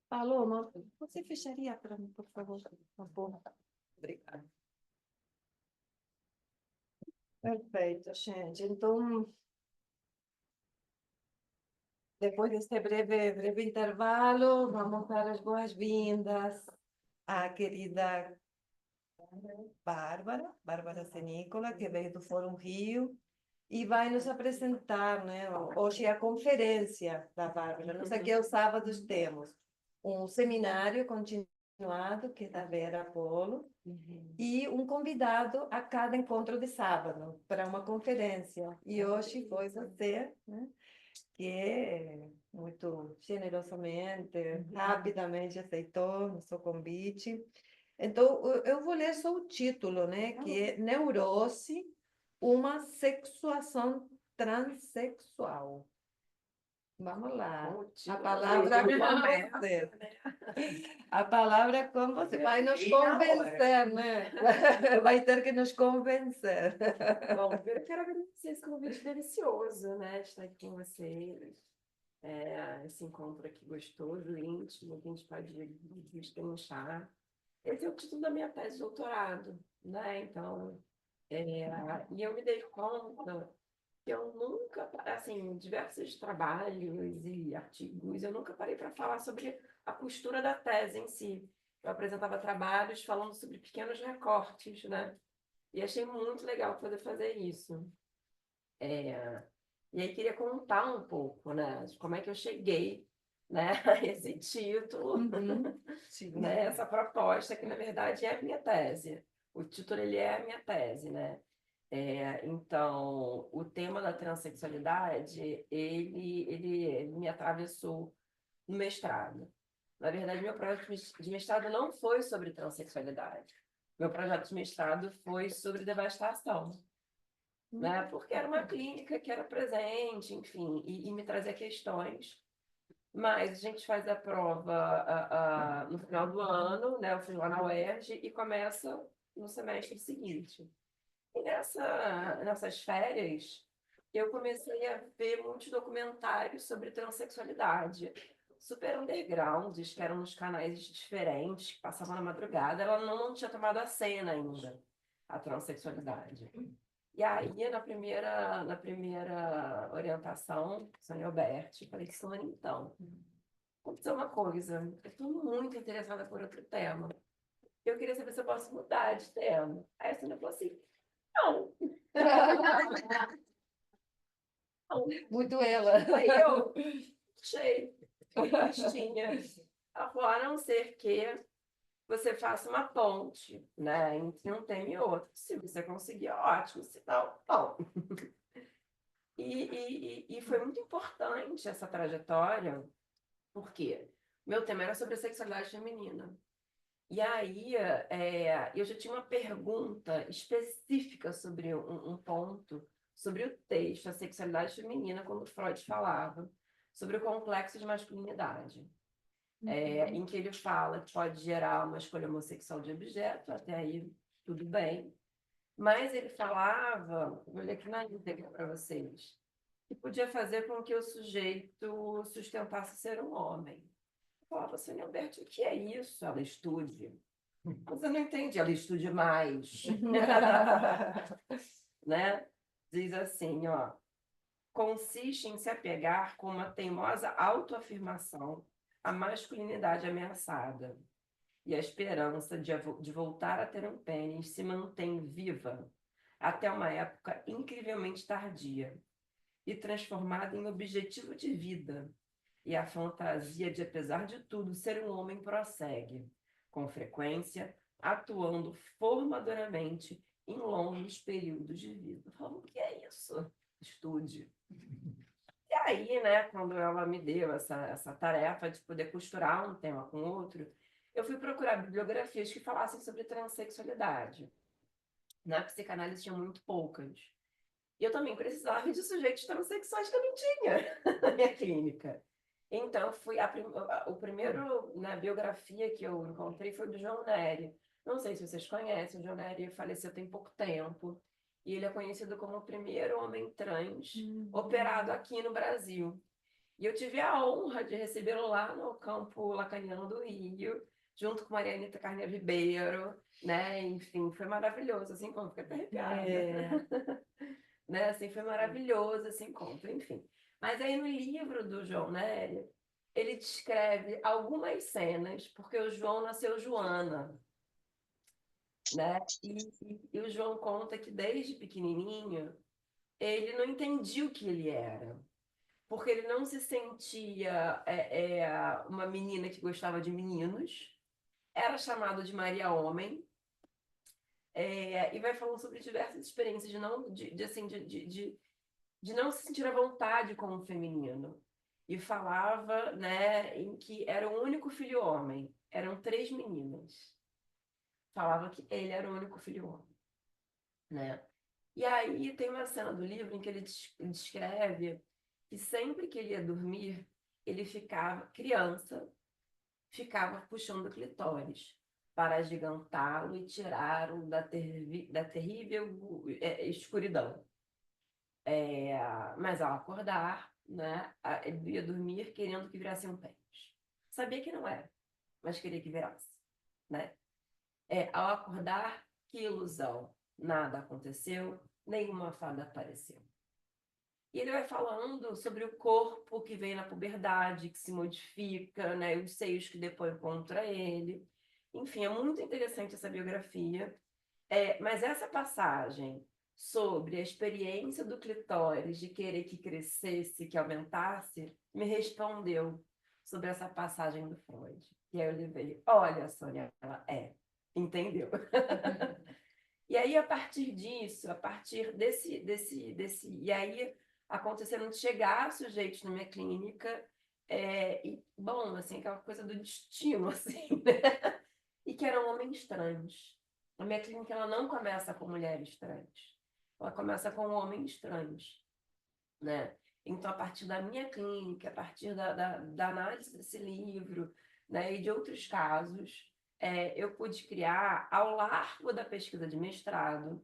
Paloma, você fecharia para mim, por favor? Tá bom. Obrigada. Perfeito, gente. Então, depois deste breve intervalo, vamos dar as boas-vindas à querida Bárbara Cenícola, que veio do Fórum Rio, e vai nos apresentar, né? Hoje é a conferência da Bárbara. Nós aqui aos sábados temos um seminário continuado, que é da Vera Apolo, e um convidado a cada encontro de sábado para uma conferência. E hoje foi você, né? Que muito generosamente, rapidamente aceitou o seu convite. Então, eu vou ler só o título, né? Que é Neurose, uma sexuação transexual. Vamos lá. A palavra é com você. A palavra é com você. Vai nos convencer, né? Vai ter que nos convencer. Bom, primeiro eu quero agradecer esse convite delicioso, né? De estar aqui com vocês. Esse encontro aqui gostoso, íntimo, que a gente pode destrinchar. Esse é o título da minha tese de doutorado, né? Então, e eu me dei conta que eu nunca, assim, diversos trabalhos e artigos, eu nunca parei para falar sobre a costura da tese em si. Eu apresentava trabalhos falando sobre pequenos recortes, né? E achei muito legal poder fazer isso. E aí queria contar um pouco, né, de como é que eu cheguei, né, a esse título, Sim. né, essa proposta que na verdade é a minha tese. O título ele é a minha tese, né? Então, o tema da transexualidade, ele me atravessou no mestrado. Na verdade, meu projeto de mestrado não foi sobre transexualidade. Meu projeto de mestrado foi sobre devastação, né? Porque era uma clínica que era presente, enfim, e me trazia questões. Mas a gente faz a prova no final do ano, né? Eu fui lá na UERJ e começa no semestre seguinte. E nessas férias, eu comecei a ver muitos documentários sobre transexualidade, super undergrounds, que eram nos canais diferentes, que passavam na madrugada. Ela não tinha tomado a cena ainda, a transexualidade. E aí, na primeira orientação, Sônia Alberti, falei, Sônia, então, vamos dizer uma coisa, eu estou muito interessada por outro tema. Eu queria saber se eu posso mudar de tema. Aí a Sônia falou assim, não. Muito ela. Aí eu achei listinha. Ela falou, a não ser que você faça uma ponte, né, entre um tema e outro. Se você conseguir, ótimo. Se não, bom. E foi muito importante essa trajetória, porque meu tema era sobre a sexualidade feminina. E aí, eu já tinha uma pergunta específica sobre um ponto, sobre o texto, a sexualidade feminina, quando Freud falava sobre o complexo de masculinidade, em que ele fala que pode gerar uma escolha homossexual de objeto, até aí tudo bem, mas ele falava, vou ler aqui na íntegra para vocês, que podia fazer com que o sujeito sustentasse ser um homem. Eu falava assim, Alberto, o que é isso? Ela estude. Mas eu não entendi, ela estude mais. Né? Diz assim, ó, consiste em se apegar com uma teimosa autoafirmação à masculinidade ameaçada. E a esperança de voltar a ter um pênis se mantém viva até uma época incrivelmente tardia e transformada em objetivo de vida. E a fantasia de, apesar de tudo, ser um homem prossegue, com frequência, atuando formadoramente em longos períodos de vida. Falando, o que é isso? Estude. E aí, né, quando ela me deu essa tarefa de poder costurar um tema com outro, eu fui procurar bibliografias que falassem sobre transexualidade. Na psicanálise tinha muito poucas. E eu também precisava de sujeitos transexuais que eu não tinha na minha clínica. Então, o primeiro na biografia que eu encontrei foi do João Nery. Não sei se vocês conhecem, o João Nery faleceu tem pouco tempo. E ele é conhecido como o primeiro homem trans operado aqui no Brasil. E eu tive a honra de recebê-lo lá no campo lacaniano do Rio, junto com Marianita Carneiro Ribeiro, né? Enfim, foi maravilhoso, assim, como fiquei até arrepiada. É. Né? Assim, foi maravilhoso esse encontro, enfim. Mas aí no livro do João Nery, ele descreve algumas cenas, porque o João nasceu Joana, né? E o João conta que desde pequenininho ele não entendia o que ele era, porque ele não se sentia uma menina que gostava de meninos, era chamado de Maria Homem, e vai falando sobre diversas experiências de não, assim, de não se sentir à vontade com o feminino. E falava, né, em que era o único filho homem. Eram 3 meninas. Falava que ele era o único filho homem, né? E aí tem uma cena do livro em que ele descreve que sempre que ele ia dormir, ele ficava, criança, ficava puxando o clitóris para agigantá-lo e tirá-lo da terrível escuridão. Mas ao acordar, né, ele ia dormir querendo que virasse um pênis. Sabia que não era, mas queria que virasse, né? Ao acordar, que ilusão. Nada aconteceu, nenhuma fada apareceu. E ele vai falando sobre o corpo que vem na puberdade, que se modifica, né? Os seios que depois contra ele. Enfim, é muito interessante essa biografia. Mas essa passagem sobre a experiência do clitóris de querer que crescesse, que aumentasse, me respondeu sobre essa passagem do Freud. E aí eu levei, olha, Sônia, ela entendeu? E aí, a partir disso, a partir e aí aconteceram de chegar sujeitos na minha clínica, e, bom, assim, aquela coisa do destino, assim, né? E que eram homens trans. A minha clínica, ela não começa com mulheres trans, ela começa com homens trans, né? Então, a partir da minha clínica, a partir da análise desse livro, né, e de outros casos, eu pude criar, ao largo da pesquisa de mestrado,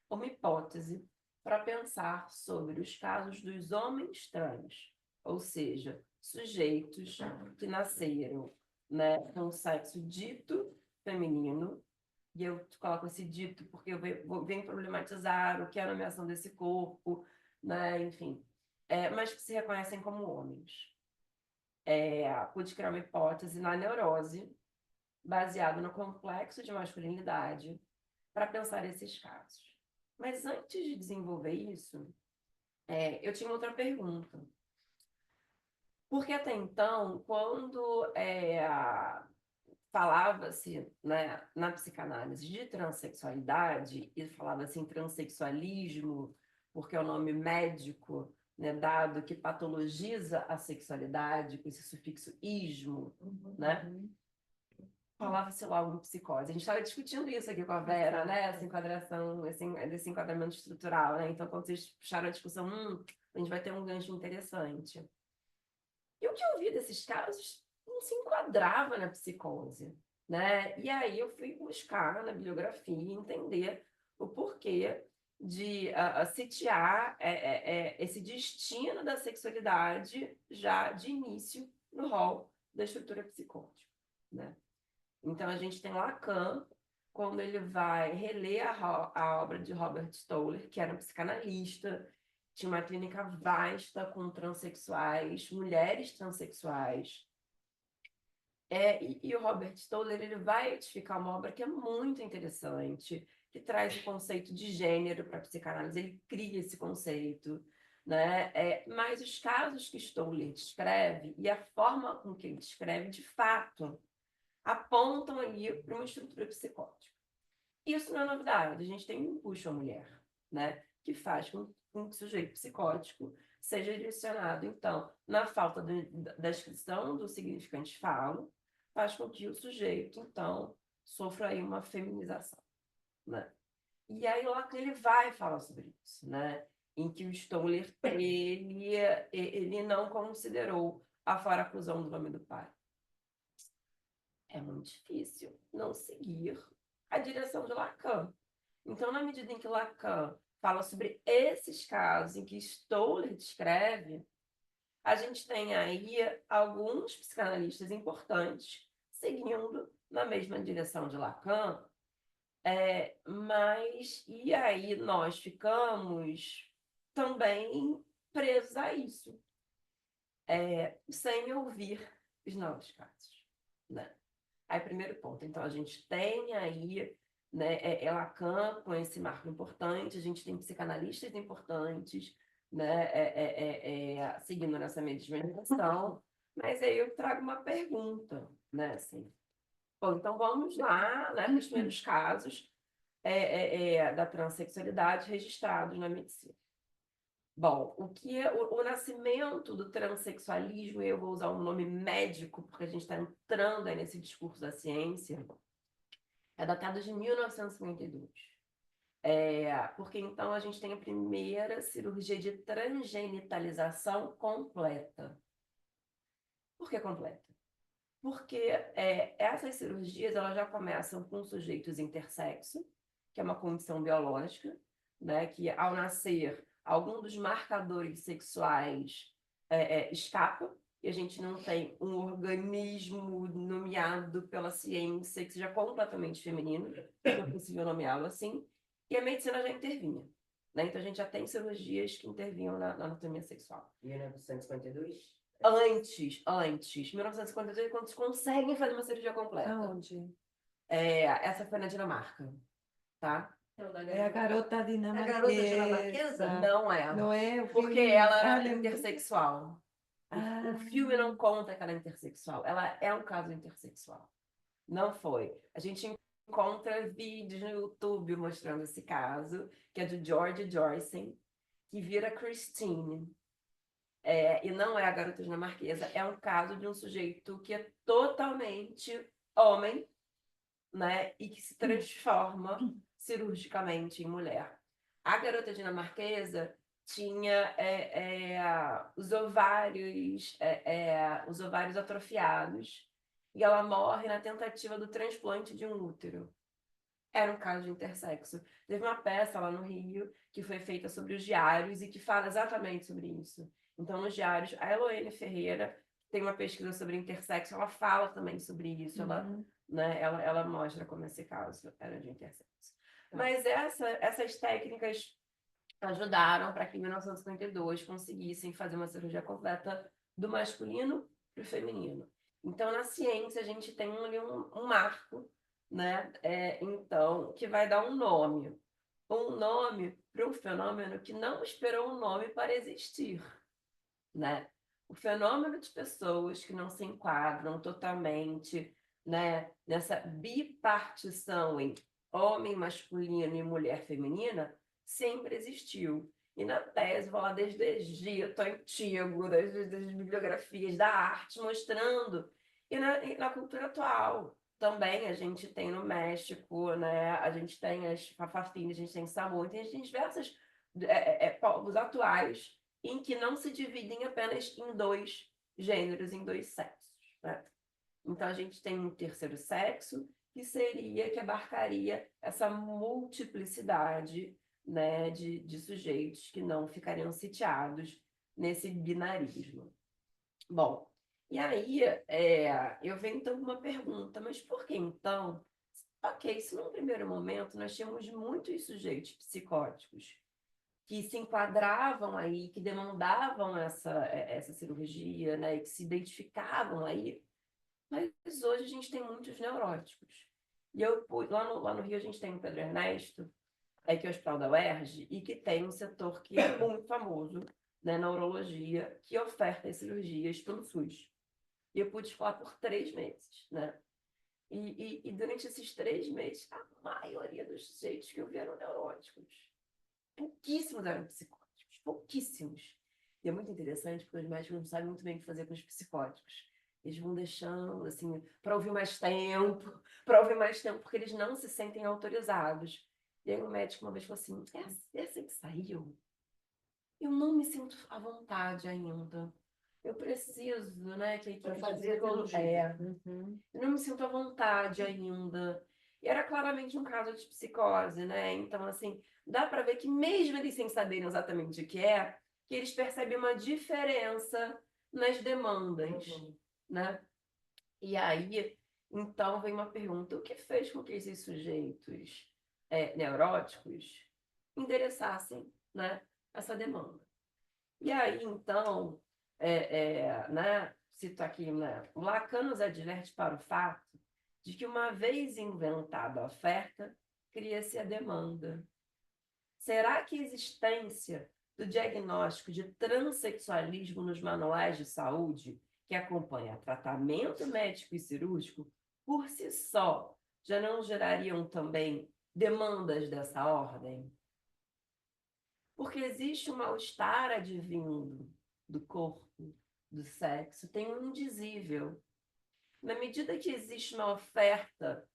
uma hipótese para pensar sobre os casos dos homens trans, ou seja, sujeitos que nasceram, né, com sexo dito feminino, e eu coloco esse dito porque eu venho problematizar o que é a nomeação desse corpo, né, enfim, mas que se reconhecem como homens. Pude criar uma hipótese na neurose, baseado no complexo de masculinidade, para pensar esses casos. Mas antes de desenvolver isso, eu tinha outra pergunta. Porque até então, quando falava-se, né, na psicanálise de transexualidade, e falava-se em transexualismo, porque é o nome médico, né, dado que patologiza a sexualidade, com esse sufixo ismo, né? Falava-se logo em psicose. A gente estava discutindo isso aqui com a Vera, né? Essa enquadração, esse enquadramento estrutural, né? Então, quando vocês puxaram a discussão, a gente vai ter um gancho interessante. E o que eu vi desses casos não se enquadrava na psicose, né? E aí eu fui buscar na bibliografia entender o porquê de sitiar esse destino da sexualidade já de início no rol da estrutura psicótica, né? Então, a gente tem Lacan, quando ele vai reler a obra de Robert Stoller, que era um psicanalista, tinha uma clínica vasta com transexuais, mulheres transexuais. E o Robert Stoller ele vai edificar uma obra que é muito interessante, que traz o conceito de gênero para a psicanálise, ele cria esse conceito, né? Mas os casos que Stoller descreve e a forma com que ele descreve, de fato, apontam ali para uma estrutura psicótica. Isso não é novidade, a gente tem um empuxo à mulher, né? Que faz com que um sujeito psicótico seja direcionado, então, na falta da descrição do significante falo, faz com que o sujeito, então, sofra aí uma feminização, né? E aí lá que ele vai falar sobre isso, né? Em que o Stoller, ele não considerou a faraclusão do nome do pai. É muito difícil não seguir a direção de Lacan. Então, na medida em que Lacan fala sobre esses casos em que Stoller descreve, a gente tem aí alguns psicanalistas importantes seguindo na mesma direção de Lacan, mas e aí nós ficamos também presos a isso, sem ouvir os novos casos, né? Aí, primeiro ponto. Então, a gente tem aí, né, Lacan com esse marco importante, a gente tem psicanalistas importantes, né, seguindo nessa mesma direção, mas aí eu trago uma pergunta, né, assim. Bom, então vamos lá, né, para os primeiros casos da transexualidade registrados na medicina. Bom, o que é o nascimento do transexualismo, eu vou usar um nome médico, porque a gente está entrando aí nesse discurso da ciência, é datado de 1952. Porque então a gente tem a primeira cirurgia de transgenitalização completa. Por que completa? Porque essas cirurgias elas já começam com sujeitos intersexo, que é uma condição biológica, né, que ao nascer, algum dos marcadores sexuais escapa, e a gente não tem um organismo nomeado pela ciência que seja completamente feminino, não é possível nomeá-lo assim, e a medicina já intervinha. Né? Então a gente já tem cirurgias que intervinham na anatomia sexual. 1952? Antes, 1952, quando eles conseguem fazer uma cirurgia completa. Aonde? Essa foi na Dinamarca, tá? É a garota A garota dinamarquesa. dinamarquesa? Não é. Não é o Porque filme. ela era lembrei. intersexual. Ah. O filme não conta que ela é intersexual. Ela é um caso intersexual. Não foi. A gente encontra vídeos no YouTube mostrando esse caso, que é do George Joyce, que vira Christine. E não é a garota dinamarquesa, é um caso de um sujeito que é totalmente homem, né, e que se transforma cirurgicamente em mulher. A garota dinamarquesa tinha os ovários atrofiados e ela morre na tentativa do transplante de um útero. Era um caso de intersexo. Teve uma peça lá no Rio que foi feita sobre os diários e que fala exatamente sobre isso. Então, nos diários, a Eloene Ferreira tem uma pesquisa sobre intersexo, ela fala também sobre isso, ela mostra como esse caso era de intersexo. Mas essas técnicas ajudaram para que em 1952 conseguissem fazer uma cirurgia completa do masculino para o feminino. Então, na ciência, a gente tem ali um marco, né? Então, que vai dar um nome para um fenômeno que não esperou um nome para existir, né? O fenômeno de pessoas que não se enquadram totalmente, né, nessa bipartição em homem masculino e mulher feminina sempre existiu. E na tese, vou lá desde o Egito antigo, desde as bibliografias da arte, mostrando. E na cultura atual também a gente tem no México, né? A gente tem as Fafafinas, a gente tem Samoa, a gente tem diversos povos atuais em que não se dividem apenas em dois gêneros, em dois sexos, né? Então, a gente tem um terceiro sexo, que abarcaria essa multiplicidade, né, de sujeitos que não ficariam sitiados nesse binarismo. Bom, e aí eu venho então com uma pergunta, mas por que então? Ok, se num primeiro momento nós tínhamos muitos sujeitos psicóticos que se enquadravam aí, que demandavam essa cirurgia, né, e que se identificavam aí, mas hoje a gente tem muitos neuróticos. E lá no Rio a gente tem o Pedro Ernesto, que é o Hospital da UERJ, e que tem um setor que é muito famoso, né, na urologia, que oferta as cirurgias pelo SUS. E eu pude falar por 3 meses, né? E durante esses 3 meses, a maioria dos sujeitos que eu vi eram neuróticos. Pouquíssimos eram psicóticos, pouquíssimos. E é muito interessante, porque os médicos não sabem muito bem o que fazer com os psicóticos. Eles vão deixando, assim, para ouvir mais tempo, porque eles não se sentem autorizados. E aí o médico uma vez falou assim, essa que saiu, eu não me sinto à vontade ainda. Eu preciso, né, que a equipe fazer de psicologia. Uhum. Eu não me sinto à vontade ainda. E era claramente um caso de psicose, né? Então, assim, dá para ver que mesmo eles sem saberem exatamente o que é, que eles percebem uma diferença nas demandas, né? E aí, então, vem uma pergunta: o que fez com que esses sujeitos neuróticos endereçassem, né, essa demanda? E aí, então, né, cito aqui, né, Lacan nos adverte para o fato de que, uma vez inventada a oferta, cria-se a demanda. Será que a existência do diagnóstico de transexualismo nos manuais de saúde, que acompanha tratamento médico e cirúrgico, por si só, já não gerariam também demandas dessa ordem? Porque existe um mal-estar advindo do corpo, do sexo, tem um indizível. Na medida que existe uma oferta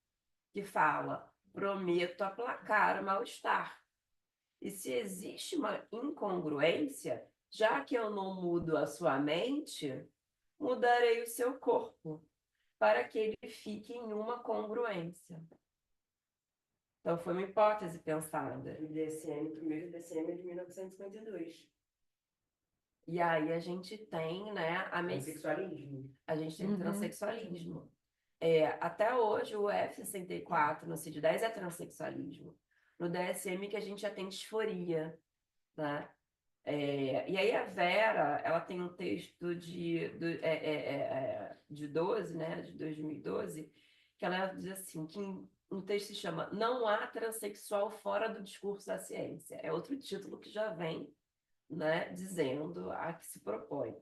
que fala, prometo aplacar o mal-estar. E se existe uma incongruência, já que eu não mudo a sua mente, mudarei o seu corpo, para que ele fique em uma congruência. Então, foi uma hipótese pensada. O DSM, o primeiro DSM é de 1952. E aí a gente tem, né, Transexualismo. a gente tem transexualismo. Até hoje, o F64 no CID-10 é transexualismo. No DSM que a gente já tem disforia, né? E aí a Vera, ela tem um texto de 12, né, de 2012, que ela diz assim, que um texto se chama Não há transexual fora do discurso da ciência. É outro título que já vem, né, dizendo a que se propõe.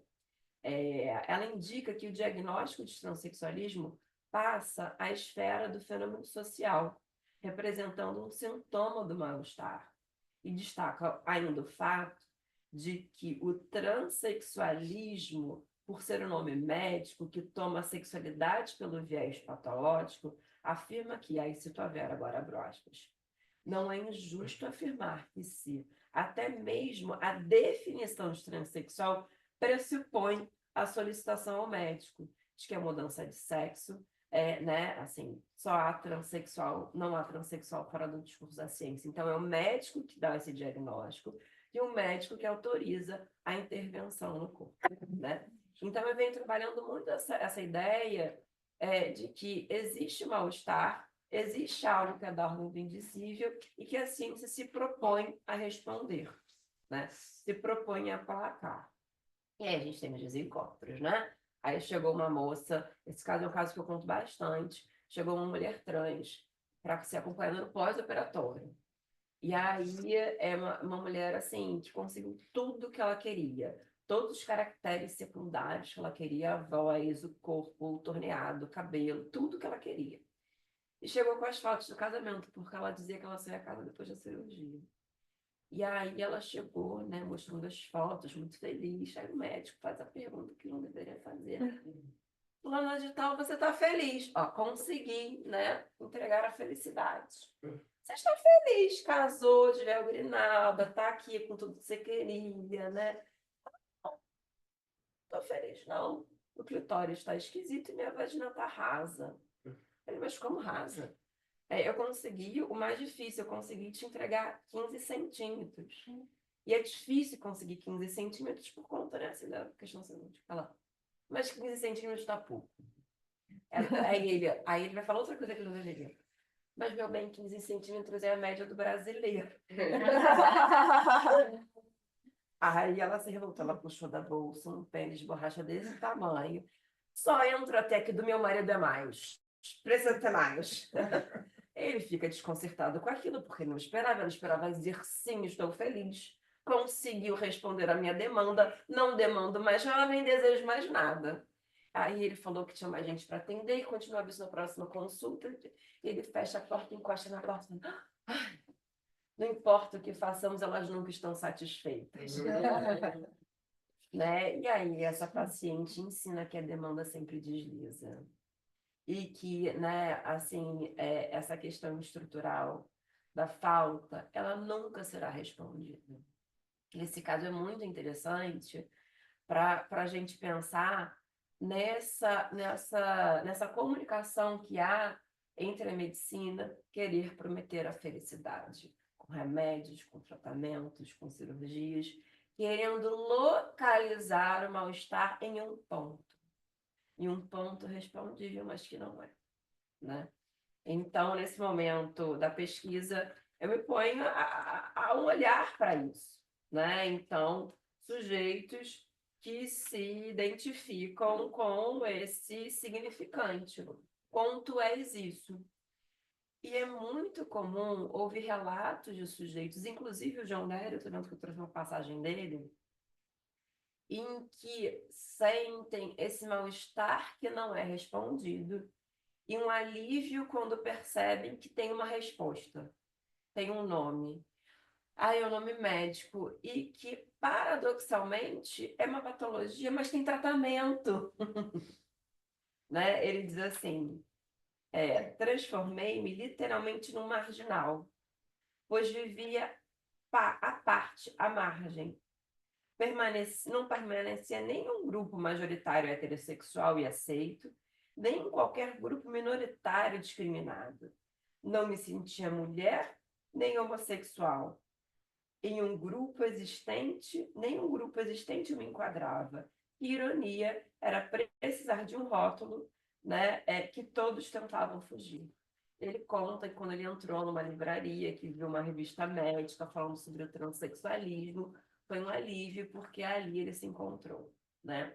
Ela indica que o diagnóstico de transexualismo passa à esfera do fenômeno social, representando um sintoma do mal-estar. E destaca ainda o fato de que o transexualismo, por ser um nome médico que toma a sexualidade pelo viés patológico, afirma que, aí cito a Vera agora, abro aspas, não é injusto afirmar que se até mesmo a definição de transexual pressupõe a solicitação ao médico de que a mudança de sexo né, assim, só há transexual, não há transexual fora do discurso da ciência. Então, é o médico que dá esse diagnóstico e o médico que autoriza a intervenção no corpo, né? Então, eu venho trabalhando muito essa ideia de que existe mal-estar, existe algo que é da ordem do indizível e que a ciência se propõe a responder, né? Se propõe a aplacar. E aí a gente tem os desencontros, né? Aí chegou uma moça, esse caso é um caso que eu conto bastante, chegou uma mulher trans para ser acompanhada no pós-operatório. E aí é uma mulher, assim, que conseguiu tudo que ela queria. Todos os caracteres secundários que ela queria, a voz, o corpo, o torneado, o cabelo, tudo que ela queria. E chegou com as fotos do casamento, porque ela dizia que ela saía a casa depois da cirurgia. E aí ela chegou, né, mostrando as fotos, muito feliz. Aí o médico faz a pergunta que não deveria fazer. Fulana de tal, você está feliz? Ó, consegui, né, entregar a felicidade. Você está feliz, casou de véu grinalda, está aqui com tudo que você queria, né? Não, estou feliz, não. O clitóris está esquisito e minha vagina está rasa. Falei, mas como rasa? Eu consegui, o mais difícil, eu consegui te entregar 15 centímetros. E é difícil conseguir 15 centímetros por conta, né, assim, da questão científica lá. Mas 15 centímetros está pouco. Aí ele vai falar outra coisa que ele não deveria. Mas, meu bem, 15 centímetros é a média do brasileiro. Aí ela se revoltou, ela puxou da bolsa um pênis de borracha desse tamanho. Só entra até que do meu marido é mais. Precisa ter mais. Ele fica desconcertado com aquilo, porque não esperava. Ela esperava dizer sim, estou feliz. Conseguiu responder a minha demanda, não demando mais nada, nem desejo mais nada. Aí ele falou que tinha mais gente para atender e continuava isso na próxima consulta. Ele fecha a porta, encosta na porta. Não importa o que façamos, elas nunca estão satisfeitas. Né? E aí essa paciente ensina que a demanda sempre desliza. E que, né, assim, essa questão estrutural da falta, ela nunca será respondida. Esse caso é muito interessante para a gente pensar nessa comunicação que há entre a medicina querer prometer a felicidade, com remédios, com tratamentos, com cirurgias, querendo localizar o mal-estar em um ponto. E um ponto respondível, mas que não é, né? Então, nesse momento da pesquisa, eu me ponho a um olhar para isso, né? Então, sujeitos que se identificam com esse significante. Como tu és isso? E é muito comum ouvir relatos de sujeitos, inclusive o João Nery, eu estou vendo que eu trouxe uma passagem dele, em que sentem esse mal-estar que não é respondido e um alívio quando percebem que tem uma resposta, tem um nome. É o nome médico, e que, paradoxalmente, é uma patologia, mas tem tratamento. Né? Ele diz assim, transformei-me literalmente num marginal, pois vivia à parte, à margem. Não permanecia nem em um grupo majoritário heterossexual e aceito, nem em qualquer grupo minoritário discriminado. Não me sentia mulher, nem homossexual. Em um grupo existente, nenhum grupo existente me enquadrava. Que ironia era precisar de um rótulo, né, que todos tentavam fugir. Ele conta que quando ele entrou numa livraria, que viu uma revista médica falando sobre o transexualismo, foi um alívio, porque ali ele se encontrou, né?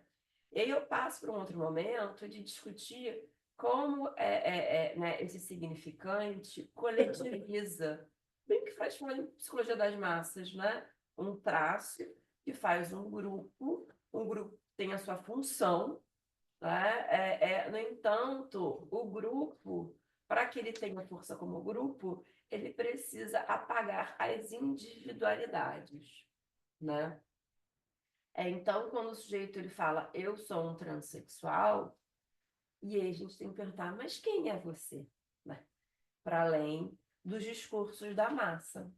E aí eu passo para um outro momento de discutir como né, esse significante coletiviza, bem que faz com psicologia das massas, né? Um traço que faz um grupo tem a sua função, né? No entanto, o grupo, para que ele tenha força como grupo, ele precisa apagar as individualidades, né? Então, quando o sujeito ele fala, eu sou um transexual, e aí a gente tem que perguntar, mas quem é você? Né? Para além dos discursos da massa.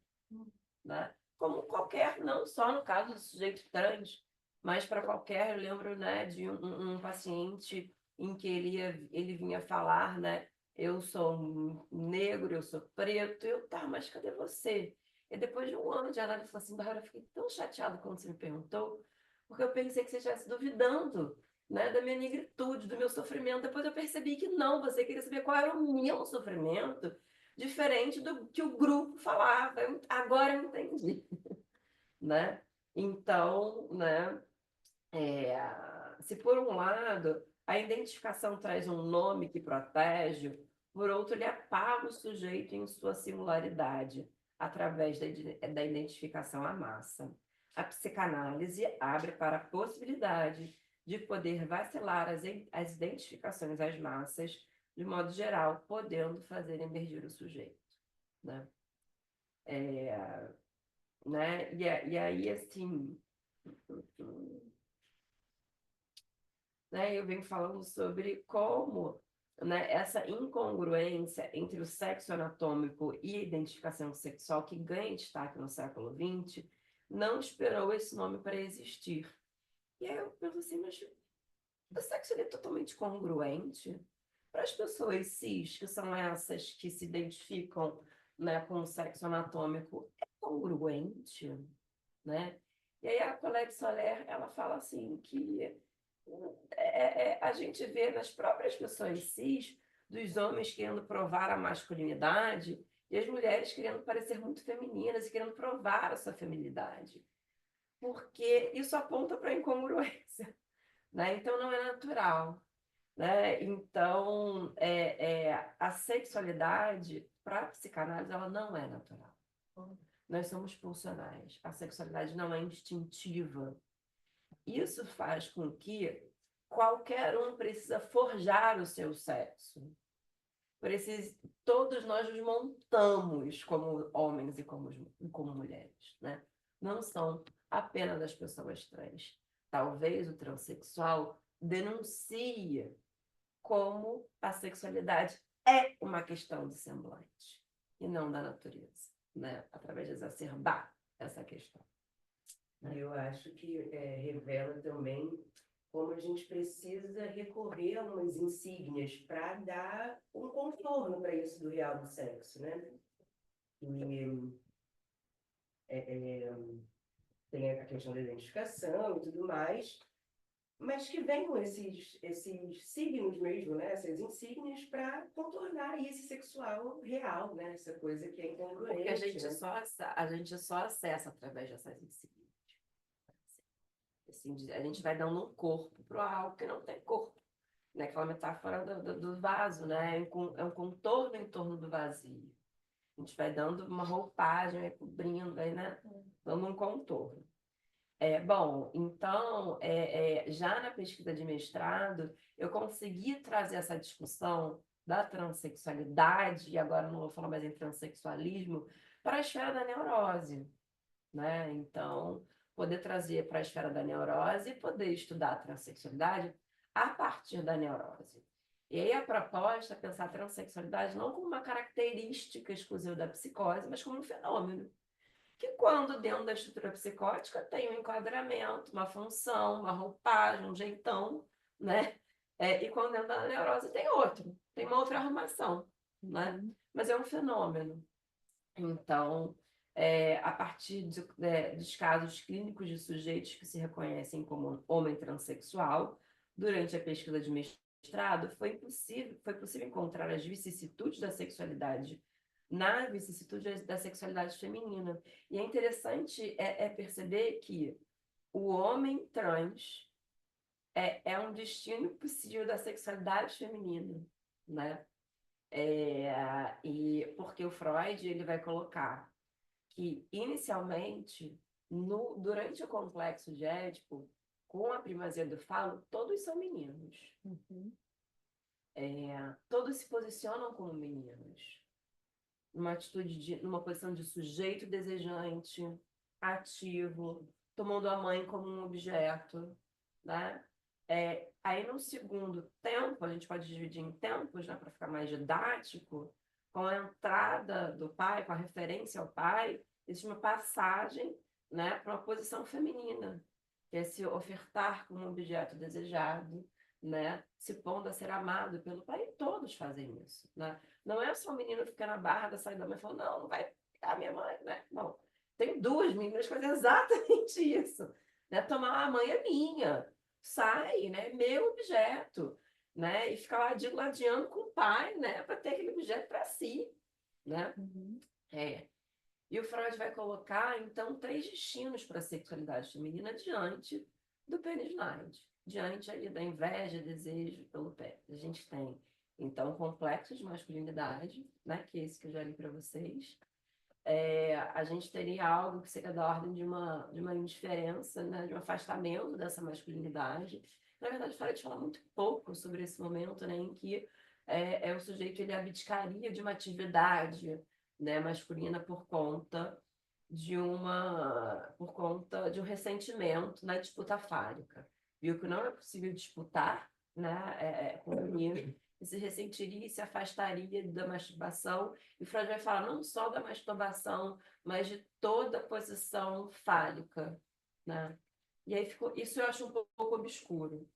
Né? Como qualquer, não só no caso do sujeito trans, mas para qualquer, eu lembro, né, de um paciente em que ele vinha falar, né, eu sou negro, eu sou preto, tá, mas cadê você? E depois de um ano de análise, falou assim, Bárbara, eu fiquei tão chateada quando você me perguntou, porque eu pensei que você estivesse duvidando, né, da minha negritude, do meu sofrimento. Depois eu percebi que não, você queria saber qual era o meu sofrimento, diferente do que o grupo falava. Agora eu entendi, né? Então, né, se por um lado a identificação traz um nome que protege, por outro ele apaga o sujeito em sua singularidade, através da identificação à massa. A psicanálise abre para a possibilidade de poder vacilar as identificações às massas, de modo geral, podendo fazer emergir o sujeito, né? Né? E aí, assim, né, eu venho falando sobre como, né, essa incongruência entre o sexo anatômico e a identificação sexual que ganha destaque no século XX não esperou esse nome para existir. E aí eu penso assim, mas o sexo ele é totalmente congruente para as pessoas cis, que são essas que se identificam, né, com o sexo anatômico, é congruente, né? E aí a Colette Soler, ela fala assim que a gente vê nas próprias pessoas cis, dos homens querendo provar a masculinidade e as mulheres querendo parecer muito femininas e querendo provar a sua feminilidade. Porque isso aponta para a incongruência, né? Então não é natural. Né? Então, a sexualidade, para a psicanálise, ela não é natural. Nós somos pulsionais. A sexualidade não é instintiva. Isso faz com que qualquer um precisa forjar o seu sexo. Todos nós nos montamos como homens e como mulheres, né? Não são apenas as pessoas trans. Talvez o transexual denuncie como a sexualidade é uma questão de semblante e não da natureza, né? Através de exacerbar essa questão. Eu acho que revela também como a gente precisa recorrer a umas insígnias para dar um contorno para isso do real do sexo, né? E tem a questão da identificação e tudo mais, mas que venham esses signos mesmo, né? Essas insígnias para contornar aí esse sexual real, né? Essa coisa que é incongruente, Porque a gente só acessa através dessas insígnias. Assim, a gente vai dando um corpo para algo que não tem corpo. Né? Aquela metáfora do vaso, né? É um contorno em torno do vazio. A gente vai dando uma roupagem, vai cobrindo, vai, né? Dando um contorno. Bom, então, já na pesquisa de mestrado, eu consegui trazer essa discussão da transexualidade, e agora não vou falar mais em transexualismo, para a esfera da neurose, né? Então, poder trazer para a esfera da neurose e poder estudar a transexualidade a partir da neurose. E aí a proposta é pensar a transexualidade não como uma característica exclusiva da psicose, mas como um fenômeno que quando dentro da estrutura psicótica tem um enquadramento, uma função, uma roupagem, um jeitão, né? E quando dentro da neurose tem uma outra arrumação, né? Mas é um fenômeno. Então, a partir dos casos clínicos de sujeitos que se reconhecem como homem transexual, durante a pesquisa de mestrado, foi possível encontrar as vicissitudes da sexualidade na vicissitude da sexualidade feminina. E é interessante perceber que o homem trans é um destino possível da sexualidade feminina, né? E porque o Freud ele vai colocar que, inicialmente, durante o complexo de Édipo, com a primazia do falo, todos são meninos. Todos se posicionam como meninos. Numa posição de sujeito desejante, ativo, tomando a mãe como um objeto, né? Aí, no segundo tempo, a gente pode dividir em tempos, né, para ficar mais didático, com a entrada do pai, com a referência ao pai, existe uma passagem, né, para uma posição feminina, que é se ofertar como um objeto desejado, né, se pondo a ser amado pelo pai, e todos fazem isso, né? Não é só o menino ficar na barra da saída da mãe e falar, não vai pegar minha mãe, né? Não. Tem duas meninas que fazem exatamente isso, né? Tomar a mãe é minha, sai, né? Meu objeto, né? E ficar lá digladiando com o pai, né? Para ter aquele objeto para si, né? E o Freud vai colocar, então, 3 destinos para a sexualidade feminina diante do pênis Neid, diante ali da inveja, desejo pelo pé. A gente tem, então, o complexo de masculinidade, né? Que é esse que eu já li para vocês. A gente teria algo que seria da ordem de uma indiferença, né? De um afastamento dessa masculinidade. Na verdade, Freud fala muito pouco sobre esse momento, né? Em que o sujeito ele abdicaria de uma atividade, né, masculina por conta de um ressentimento na disputa fálica. Viu que não é possível disputar, né, com o menino, e se ressentiria e se afastaria da masturbação. E Freud vai falar não só da masturbação, mas de toda a posição fálica, né? E aí isso eu acho um pouco obscuro.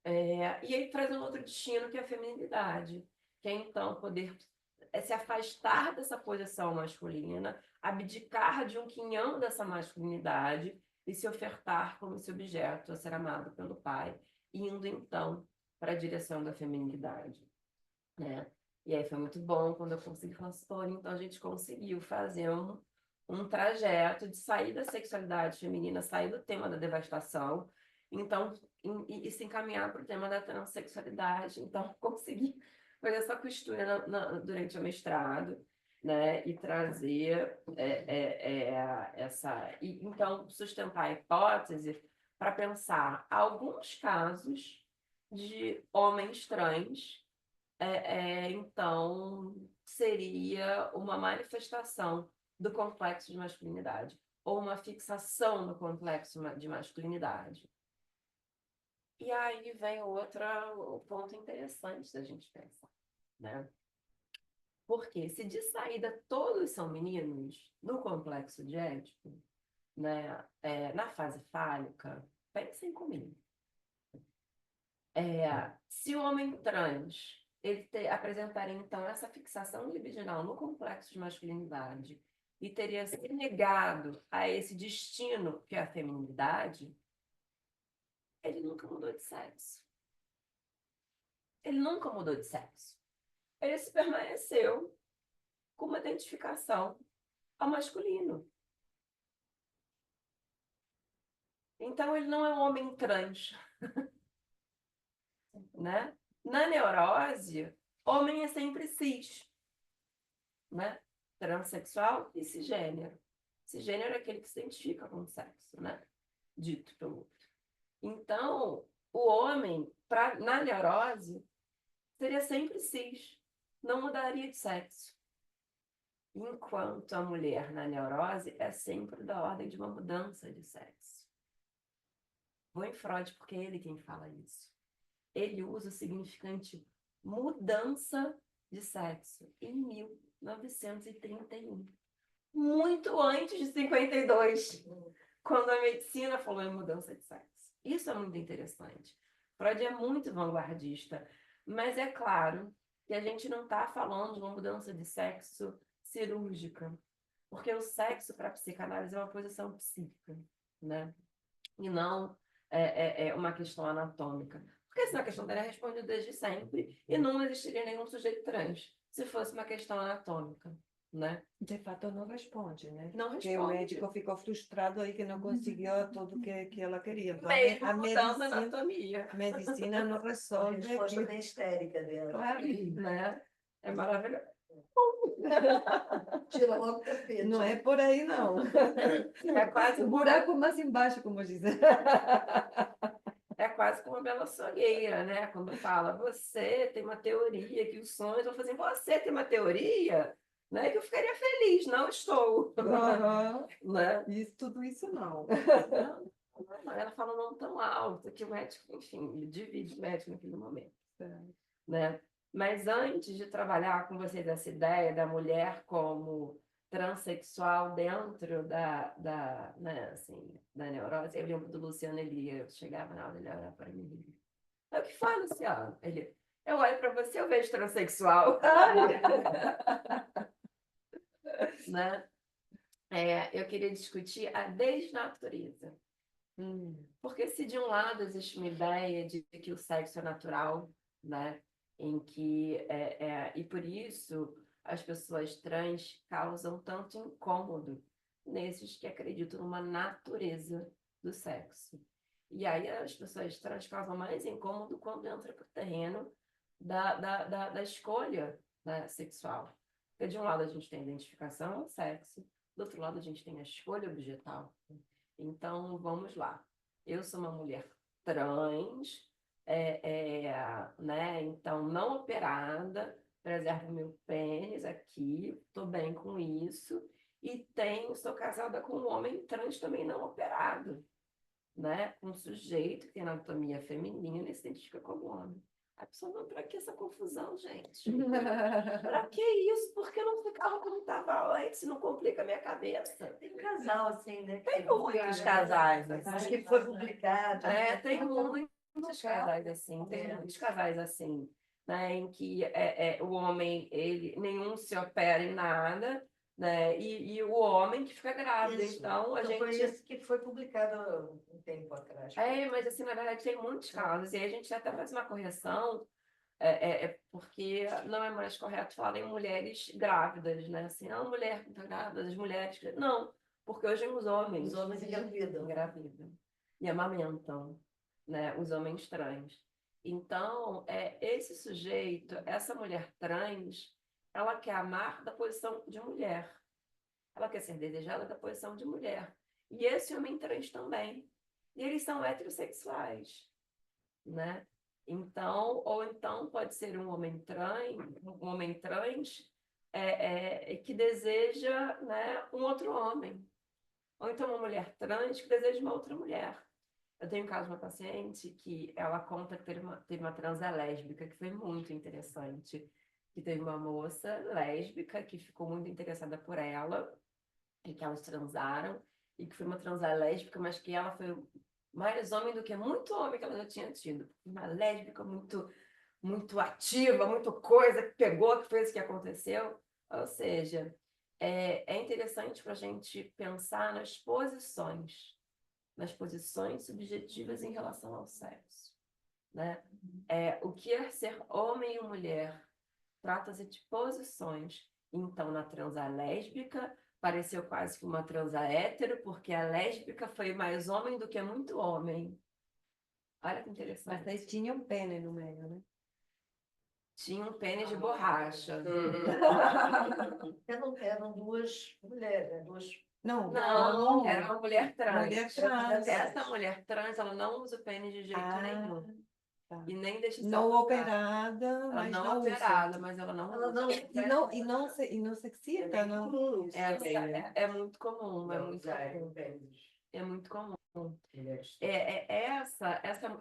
E aí traz um outro destino, que é a feminilidade, que é então poder se afastar dessa posição masculina, abdicar de um quinhão dessa masculinidade e se ofertar como esse objeto a ser amado pelo pai, indo então para a direção da feminilidade, né? E aí foi muito bom quando eu consegui falar, então a gente conseguiu fazer um trajeto de sair da sexualidade feminina, sair do tema da devastação, então, e se encaminhar para o tema da transexualidade. Então, consegui fazer essa costura durante o mestrado, né, e trazer então, sustentar a hipótese para pensar alguns casos de homens trans, então, seria uma manifestação do complexo de masculinidade, ou uma fixação no complexo de masculinidade. E aí vem outro ponto interessante da gente pensar, né? Porque se de saída todos são meninos no complexo de Édipo, né, na fase fálica, pensem comigo. Se o homem trans apresentar então essa fixação libidinal no complexo de masculinidade e teria se negado a esse destino que é a feminilidade, ele nunca mudou de sexo. Ele nunca mudou de sexo. Ele se permaneceu com uma identificação ao masculino. Então, ele não é um homem trans, né? Na neurose, homem é sempre cis, né? Transsexual e cisgênero. Cisgênero é aquele que se identifica com o sexo, né? Dito pelo outro. Então, o homem, na neurose, seria sempre cis, não mudaria de sexo. Enquanto a mulher na neurose é sempre da ordem de uma mudança de sexo. Vou em Freud, porque é ele quem fala isso. Ele usa o significante mudança de sexo em 1931. Muito antes de 52, quando a medicina falou em mudança de sexo. Isso é muito interessante. Freud é muito vanguardista, mas é claro que a gente não está falando de uma mudança de sexo cirúrgica, porque o sexo para a psicanálise é uma posição psíquica, né? E não é uma questão anatômica. Porque senão a questão dela é respondida desde sempre e não existiria nenhum sujeito trans se fosse uma questão anatômica, né? De fato, não responde, né? Não Porque o responde. médico ficou frustrado aí que não conseguiu tudo que ela queria. Então, Mesmo a mudando a anatomia. medicina não A resolve. resposta bem histérica dela. Claro, né? É maravilhoso. Tira logo o tapete. Não é por aí, não. É quase O buraco mais embaixo, como dizem. É quase como a Bela Sogueira, né? Quando fala, você tem uma teoria que os sonhos vão fazer, você tem uma teoria, né? Que eu ficaria feliz, não estou. Aham. Né? Tudo isso não. Não, ela fala não tão alto, que o médico, enfim, ele divide o médico naquele momento. Né? Mas antes de trabalhar com vocês essa ideia da mulher como transexual dentro né, assim, da neurose, eu lembro do Luciano Elia, eu chegava na aula, ele olhava para mim. O que foi, Luciano? Ele, eu olho para você, eu vejo transexual. Né? Eu queria discutir a desnatureza. Porque se de um lado existe uma ideia de que o sexo é natural, né? Em que e por isso as pessoas trans causam tanto incômodo nesses que acreditam numa natureza do sexo. E aí as pessoas trans causam mais incômodo quando entra para o terreno da escolha, né, sexual. Porque de um lado a gente tem a identificação ao sexo, do outro lado a gente tem a escolha objetal. Então, vamos lá. Eu sou uma mulher trans, né? Então, não operada, preservo meu pênis aqui, estou bem com isso. E sou casada com um homem trans também não operado, né? Um sujeito que tem anatomia feminina e se identifica como homem. A pessoa, não, para que essa confusão, gente? Para que isso? Por que não ficava como estava antes? Não complica a minha cabeça. Tem um casal assim, né? Tem muitos casais assim. Acho que foi publicado. Tem muitos casais assim, tem muitos casais assim, né? Em que o homem, nenhum se opera em nada, né? E o homem que fica grávido. Isso. Então, a gente... Foi esse que foi publicado um tempo atrás. Mas assim, na verdade, tem muitos casos. E aí a gente até faz uma correção, porque não é mais correto falar em mulheres grávidas, né? Assim, não, mulher que está grávida, as mulheres... Não, porque hoje os homens engravidam. E amamentam, né? Os homens trans. Então, esse sujeito, essa mulher trans, ela quer amar da posição de mulher. Ela quer ser desejada da posição de mulher. E esse homem trans também. E eles são heterossexuais, né? Então, ou então pode ser um homem trans que deseja, né, um outro homem. Ou então uma mulher trans que deseja uma outra mulher. Eu tenho um caso de uma paciente que ela conta que teve uma transa lésbica, que foi muito interessante. Que teve uma moça lésbica que ficou muito interessada por ela, e que elas transaram, e que foi uma transa lésbica, mas que ela foi mais homem do que muito homem que ela já tinha tido. Uma lésbica muito, muito ativa, muito coisa, que pegou, que fez o que aconteceu. Ou seja, é interessante para a gente pensar nas posições subjetivas em relação ao sexo, né? O que é ser homem e mulher? Trata-se de posições. Então, na transa lésbica, pareceu quase que uma transa hétero, porque a lésbica foi mais homem do que muito homem. Olha que Mas interessante. aí tinha um pene no meio, né? Tinha um pênis de borracha. Eram duas mulheres, né? Duas... Não, era uma mulher trans. Mulher trans. Essa mulher trans, ela não usa o pênis de jeito nenhum. Tá. E nem deixa Não tocar. operada, Ela mas não não usa. operada, mas ela não Ela usa. não... E não se excita, É não. comum isso também, né? É muito comum, é Não muito usarem comum. pênis. É muito comum. Mulheres.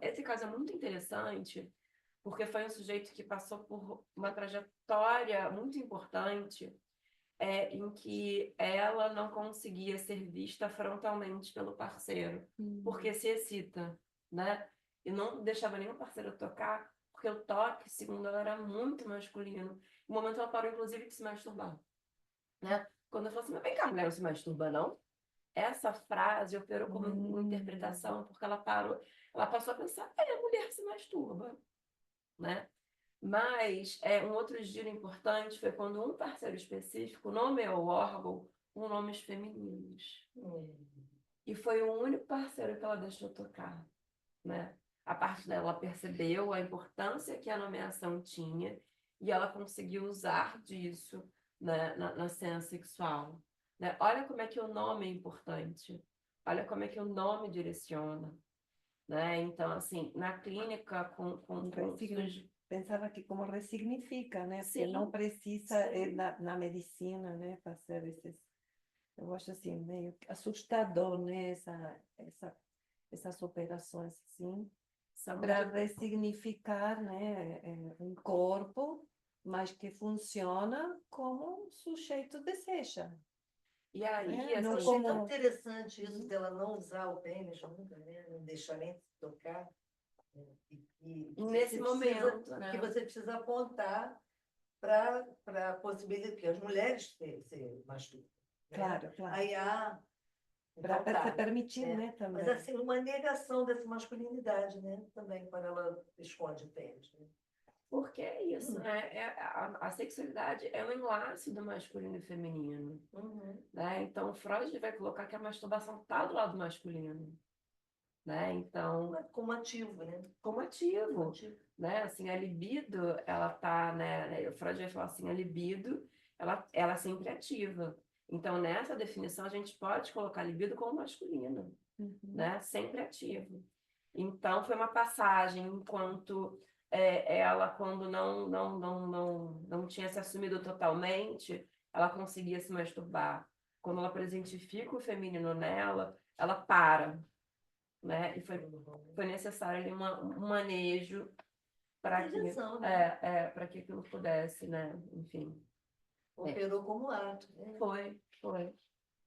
Esse caso é muito interessante, porque foi um sujeito que passou por uma trajetória muito importante, em que ela não conseguia ser vista frontalmente pelo parceiro, porque se excita, né? E não deixava nenhum parceiro tocar, porque o toque, segundo ela, era muito masculino. No momento ela parou, inclusive, de se masturbar, né? Quando eu falei assim, mas vem cá, mulher, não se masturba, não? Essa frase operou como uma interpretação, porque ela passou a pensar, a mulher se masturba, né? Mas um outro giro importante foi quando um parceiro específico nomeou o órgão com nomes femininos. E foi o único parceiro que ela deixou tocar, né? A parte dela percebeu a importância que a nomeação tinha e ela conseguiu usar disso, né, na cena sexual, né? Olha como é que o nome é importante. Olha como é que o nome direciona, né? Então, assim, na clínica Pensava que como ressignifica, né? Porque Sim, não precisa sim. na medicina, né? Fazer esses... Eu acho assim, meio assustador, né? Essas operações, assim, São para de- ressignificar, né? Um corpo, mas que funciona como o sujeito deseja. E aí, Não Eu assim, achei tão como... interessante isso dela não usar o pênis nunca, né? Não deixar nem tocar. Né? nesse momento, né? Que você precisa apontar para a possibilidade que as mulheres se masturbam. Né? Claro, claro. Aí há... Para Então, tá, permitir, né? né? Também. Mas assim, uma negação dessa masculinidade, né? Também, quando ela esconde o pênis. Né? Porque é isso, né? A sexualidade é um enlace do masculino e feminino, né? Então, Freud vai colocar que a masturbação está do lado masculino, né? Então, Como ativo, né? como ativo, né? Assim, a libido, ela tá, né? O Freud vai falar assim, a libido, ela é sempre ativa. Então, nessa definição, a gente pode colocar a libido como masculino, né? Sempre ativo. Então, foi uma passagem enquanto ela, quando não tinha se assumido totalmente, ela conseguia se masturbar. Quando ela presentifica o feminino nela, ela para, né? E foi necessário ali um manejo para que, Intervenção, né? para que aquilo pudesse, né? Enfim, Operou como ato. Né? foi.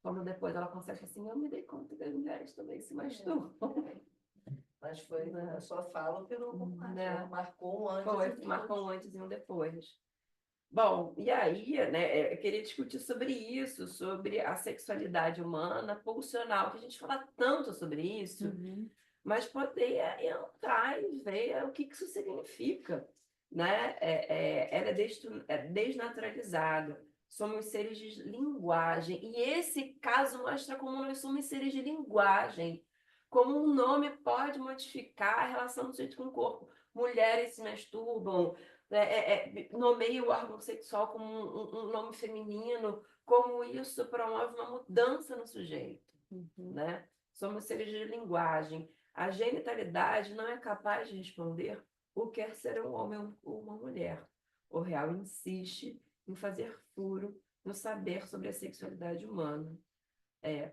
Quando depois ela consegue assim, eu me dei conta que as mulheres também se masturbam. Mas foi, a sua fala operou como ato. Né? Ela marcou um antes Foi, e um marcou um depois. antes e um depois. Bom, e aí, né, eu queria discutir sobre isso, sobre a sexualidade humana pulsional, que a gente fala tanto sobre isso, mas poder entrar e ver o que isso significa, né? Ela é desnaturalizada, somos seres de linguagem, e esse caso mostra como nós somos seres de linguagem, como um nome pode modificar a relação do sujeito com o corpo. Mulheres se masturbam, nomeia o órgão sexual como um nome feminino, como isso promove uma mudança no sujeito, né? Somos seres de linguagem. A genitalidade não é capaz de responder o que é ser um homem ou uma mulher. O real insiste em fazer furo no saber sobre a sexualidade humana.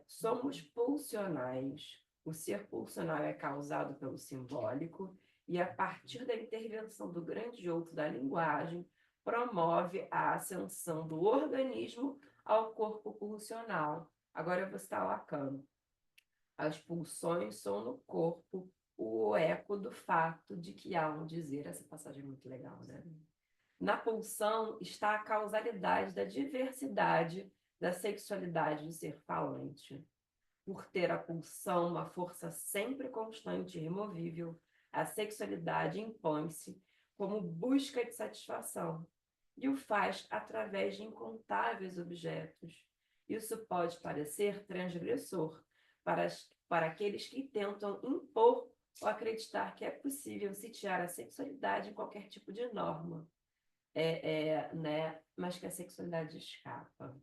Somos pulsionais. O ser pulsional é causado pelo simbólico e, a partir da intervenção do grande outro da linguagem, promove a ascensão do organismo ao corpo pulsional. Agora eu vou citar Lacan. As pulsões são no corpo o eco do fato de que há um dizer. Essa passagem é muito legal, né? Na pulsão está a causalidade da diversidade da sexualidade do ser falante. Por ter a pulsão, uma força sempre constante e removível, a sexualidade impõe-se como busca de satisfação e o faz através de incontáveis objetos. Isso pode parecer transgressor para aqueles que tentam impor ou acreditar que é possível sitiar a sexualidade em qualquer tipo de norma, né? Mas que a sexualidade escapa.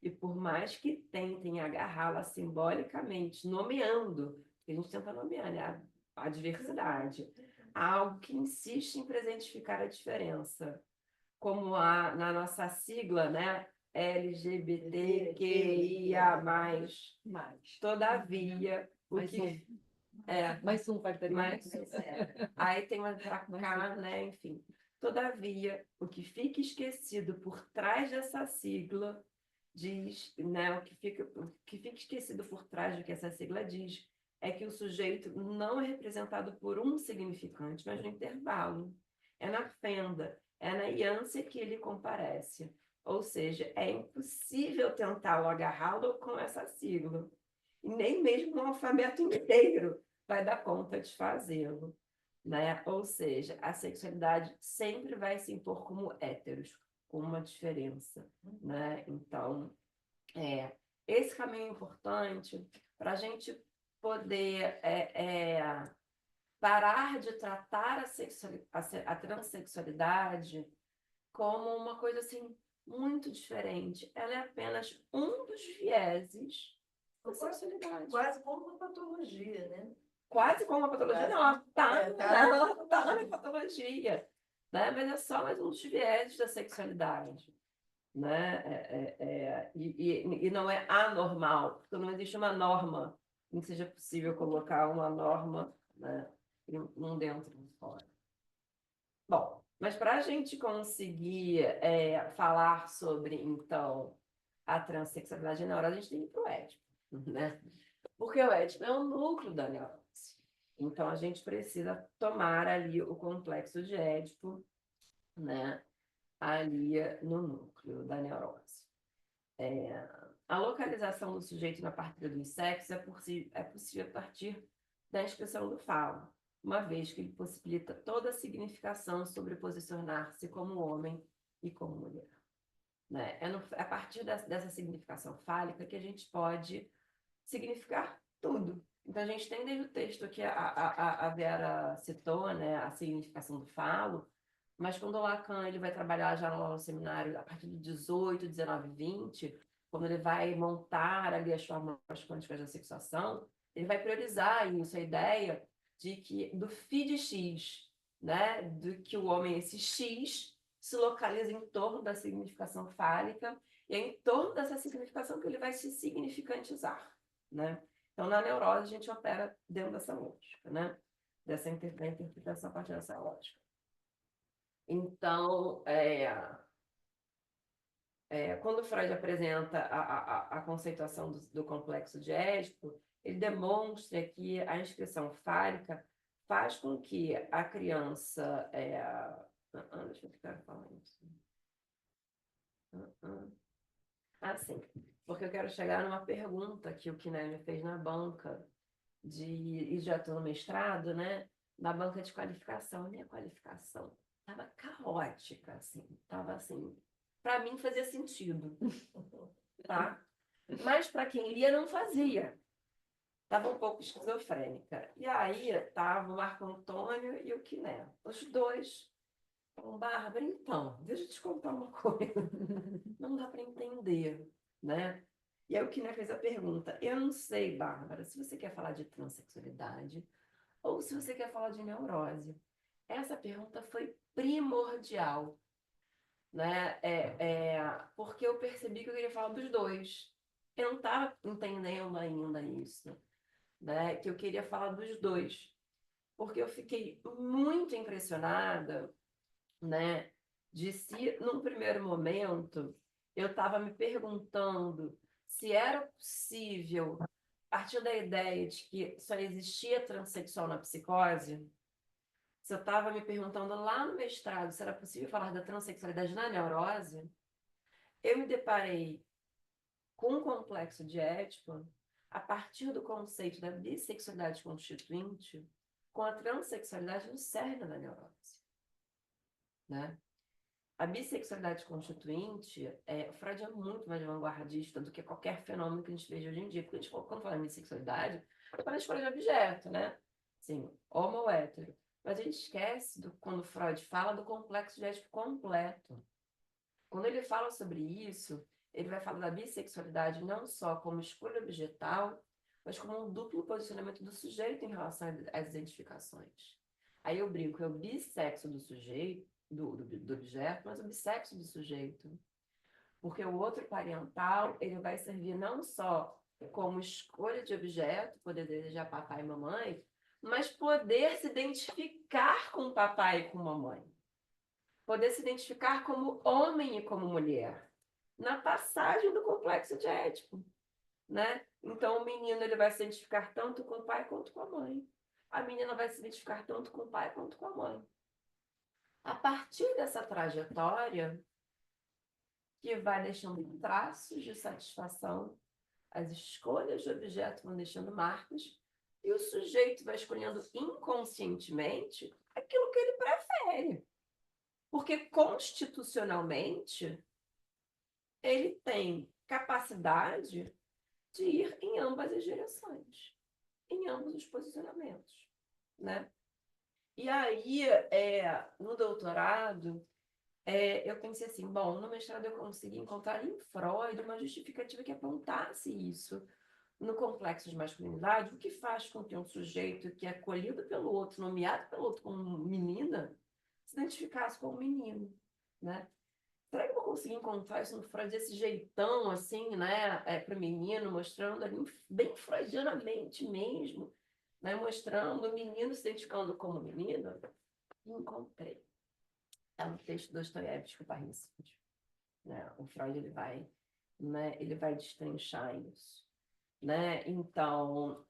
E por mais que tentem agarrá-la simbolicamente, nomeando, porque a gente tenta nomear, né, a diversidade, há algo que insiste em presentificar a diferença, como na nossa sigla, né, LGBTQIA+. Mais. Todavia, o Mais que... um. É, Mais um, Barbara. mas, aí tem uma pra cá, né? Enfim. Todavia, o que fica esquecido por trás dessa sigla diz, né? O que fica esquecido por trás do que essa sigla diz é que o sujeito não é representado por um significante, mas no intervalo. É na fenda, é na iância que ele comparece. Ou seja, é impossível tentá-lo agarrá-lo com essa sigla. E nem mesmo um alfabeto inteiro vai dar conta de fazê-lo, né? Ou seja, a sexualidade sempre vai se impor como héteros, com uma diferença, né? Então, esse caminho é importante para a gente poder parar de tratar a transexualidade como uma coisa assim muito diferente. Ela é apenas um dos vieses da sexualidade. Quase como uma patologia, né? Quase como uma patologia, não, tá tá. na patologia, né? Mas é só mais um dos vieses da sexualidade, né? E não é anormal, porque não existe uma norma em que seja possível colocar uma norma, né, um dentro e um fora. Bom, mas para a gente conseguir falar sobre, então, a transexualidade neurose, a gente tem que ir para o Édipo, né? Porque o Édipo é o núcleo da neurose. Então, a gente precisa tomar ali o complexo de Édipo, né? Ali no núcleo da neurose. A localização do sujeito na partilha dos sexos é possível a partir da inscrição do falo, uma vez que ele possibilita toda a significação sobre posicionar-se como homem e como mulher. Né? A partir dessa significação fálica que a gente pode significar tudo. Então, a gente tem desde o texto que a Vera citou, né, a significação do falo, mas quando o Lacan ele vai trabalhar já no seminário a partir de 18, 19, 20, quando ele vai montar ali as formas quânticas da sexuação, ele vai priorizar isso, a ideia de que do phi de X, né, do que o homem, esse X, se localiza em torno da significação fálica e é em torno dessa significação que ele vai se significantizar, né? Então, na neurose, a gente opera dentro dessa lógica, né? Da interpretação a partir dessa lógica. Então, quando Freud apresenta a conceituação do complexo de Édipo, ele demonstra que a inscrição fálica faz com que a criança... deixa eu ficar falando isso. Sim, porque eu quero chegar numa pergunta que o Kinelli fez na banca, e já estou no mestrado, né? Na banca de qualificação. A minha qualificação estava caótica, assim, estava assim, para mim fazia sentido, tá? Mas para quem lia não fazia. Estava um pouco esquizofrênica. E aí estava o Marco Antônio e o Quiné, os dois. Bárbara, então, deixa eu te contar uma coisa. Não dá para entender, né? E aí o Quiné fez a pergunta. Eu não sei, Bárbara, se você quer falar de transexualidade ou se você quer falar de neurose. Essa pergunta foi primordial, né? Porque eu percebi que eu queria falar dos dois. Eu não estava entendendo ainda isso, né? Que eu queria falar dos dois. Porque eu fiquei muito impressionada, né? De se, num primeiro momento, eu estava me perguntando se era possível, a partir da ideia de que só existia transexual na psicose, se eu estava me perguntando lá no mestrado se era possível falar da transexualidade na neurose, eu me deparei com o complexo de Édipo, a partir do conceito da bissexualidade constituinte, com a transexualidade no cerne da neurose, né? A bissexualidade constituinte, o Freud é muito mais vanguardista do que qualquer fenômeno que a gente veja hoje em dia, porque a gente, quando fala em bissexualidade, fala de escolha de objeto, né? Assim, homo ou hétero. Mas a gente esquece, quando Freud fala do complexo de Édipo completo. Quando ele fala sobre isso, ele vai falar da bissexualidade não só como escolha objetal, mas como um duplo posicionamento do sujeito em relação às identificações. Aí eu brinco, é o bissexo do sujeito, do objeto, mas o bissexo do sujeito. Porque o outro parental, ele vai servir não só como escolha de objeto, poder desejar papai e mamãe, mas poder se identificar com papai e com mamãe. Poder se identificar como homem e como mulher. Na passagem do complexo de Édipo, né? Então, o menino ele vai se identificar tanto com o pai quanto com a mãe. A menina vai se identificar tanto com o pai quanto com a mãe. A partir dessa trajetória, que vai deixando traços de satisfação, as escolhas de objeto vão deixando marcas, e o sujeito vai escolhendo inconscientemente aquilo que ele prefere. Porque constitucionalmente, ele tem capacidade de ir em ambas as direções, em ambos os posicionamentos, né? E aí, no doutorado, eu pensei assim, bom, no mestrado eu consegui encontrar em Freud uma justificativa que apontasse isso no complexo de masculinidade, o que faz com que um sujeito que é acolhido pelo outro, nomeado pelo outro como menina, se identificasse como menino, né? Será que eu vou conseguir encontrar isso no Freud desse jeitão, assim, né, para o menino, mostrando ali, bem freudianamente mesmo, né, mostrando o menino se identificando como menino? Encontrei. É um texto do Dostoiévski, o Parricídio, né? O Freud ele vai destrinchar isso, né? Então,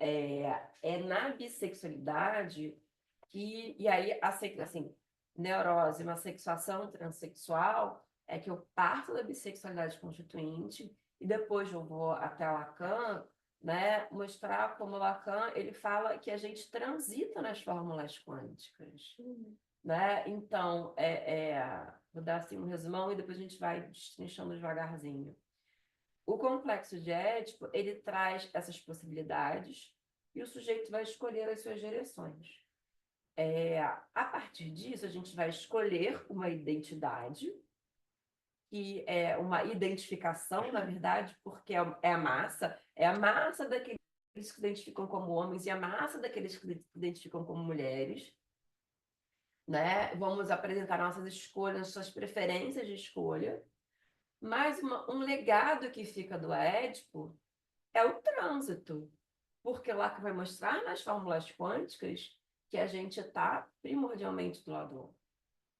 na bissexualidade e aí assim, neurose, uma sexuação transexual é que eu parto da bissexualidade constituinte e depois eu vou até Lacan, né, mostrar como Lacan ele fala que a gente transita nas fórmulas quânticas, né? Então, vou dar assim um resumão e depois a gente vai destrinchando devagarzinho. O complexo de Édipo, ele traz essas possibilidades e o sujeito vai escolher as suas direções. A partir disso, a gente vai escolher uma identidade, que é uma identificação, na verdade, porque é a massa daqueles que se identificam como homens e a massa daqueles que se identificam como mulheres, né? Vamos apresentar nossas escolhas, nossas preferências de escolha, mas um legado que fica do Édipo é o trânsito, porque lá que vai mostrar nas fórmulas quânticas que a gente está primordialmente do lado,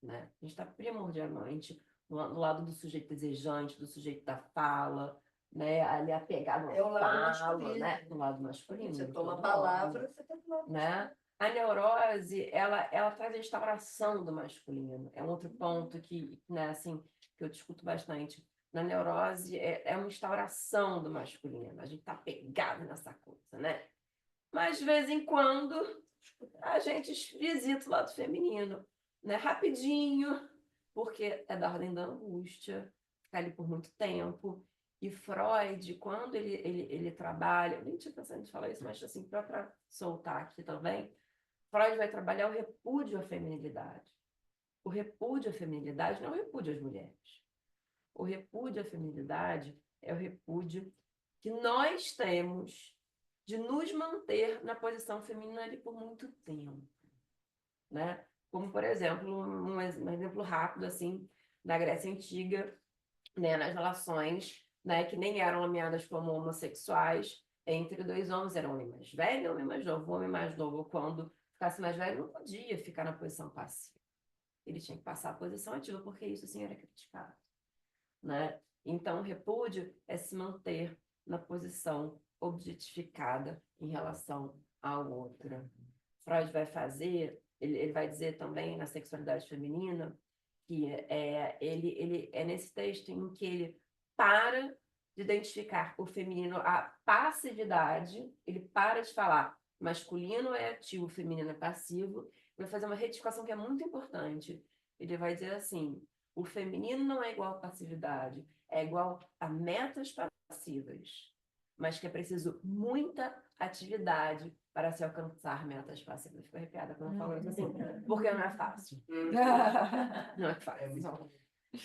né? A gente está primordialmente no lado do sujeito desejante, do sujeito da fala, né? Ali apegado É o lado fala, masculino. né? Do lado masculino. Você toma a todo palavra, mundo, você tem que lado né? A neurose, ela traz a instauração do masculino. É um outro ponto que, né, assim, que eu discuto bastante. Na neurose, é uma instauração do masculino. A gente está pegado nessa coisa, né? Mas, de vez em quando, a gente visita o lado feminino, né? Rapidinho, porque é da ordem da angústia, ficar ali por muito tempo. E Freud, quando ele trabalha, eu nem tinha pensado em falar isso, mas assim, para soltar aqui também, Freud vai trabalhar o repúdio à feminilidade. O repúdio à feminilidade não é o repúdio às mulheres. O repúdio à feminilidade é o repúdio que nós temos de nos manter na posição feminina ali por muito tempo, né? Como, por exemplo, um exemplo rápido, assim, da Grécia Antiga, né, nas relações, né, que nem eram nomeadas como homossexuais, entre dois homens, era um homem mais velho e um homem mais novo. O homem mais novo, quando ficasse mais velho, não podia ficar na posição passiva. Ele tinha que passar a posição ativa, porque isso, sim, era criticado, né? Então, o repúdio é se manter na posição objetificada em relação à outra. Freud vai fazer, ele vai dizer também na sexualidade feminina, que ele é nesse texto em que ele para de identificar o feminino, a passividade, ele para de falar masculino é ativo, feminino é passivo, vai fazer uma retificação que é muito importante. Ele vai dizer assim, o feminino não é igual a passividade, é igual a metas passivas, mas que é preciso muita atividade para se alcançar metas passivas. Eu fico arrepiada quando eu falo isso assim, porque não é fácil. Não é fácil.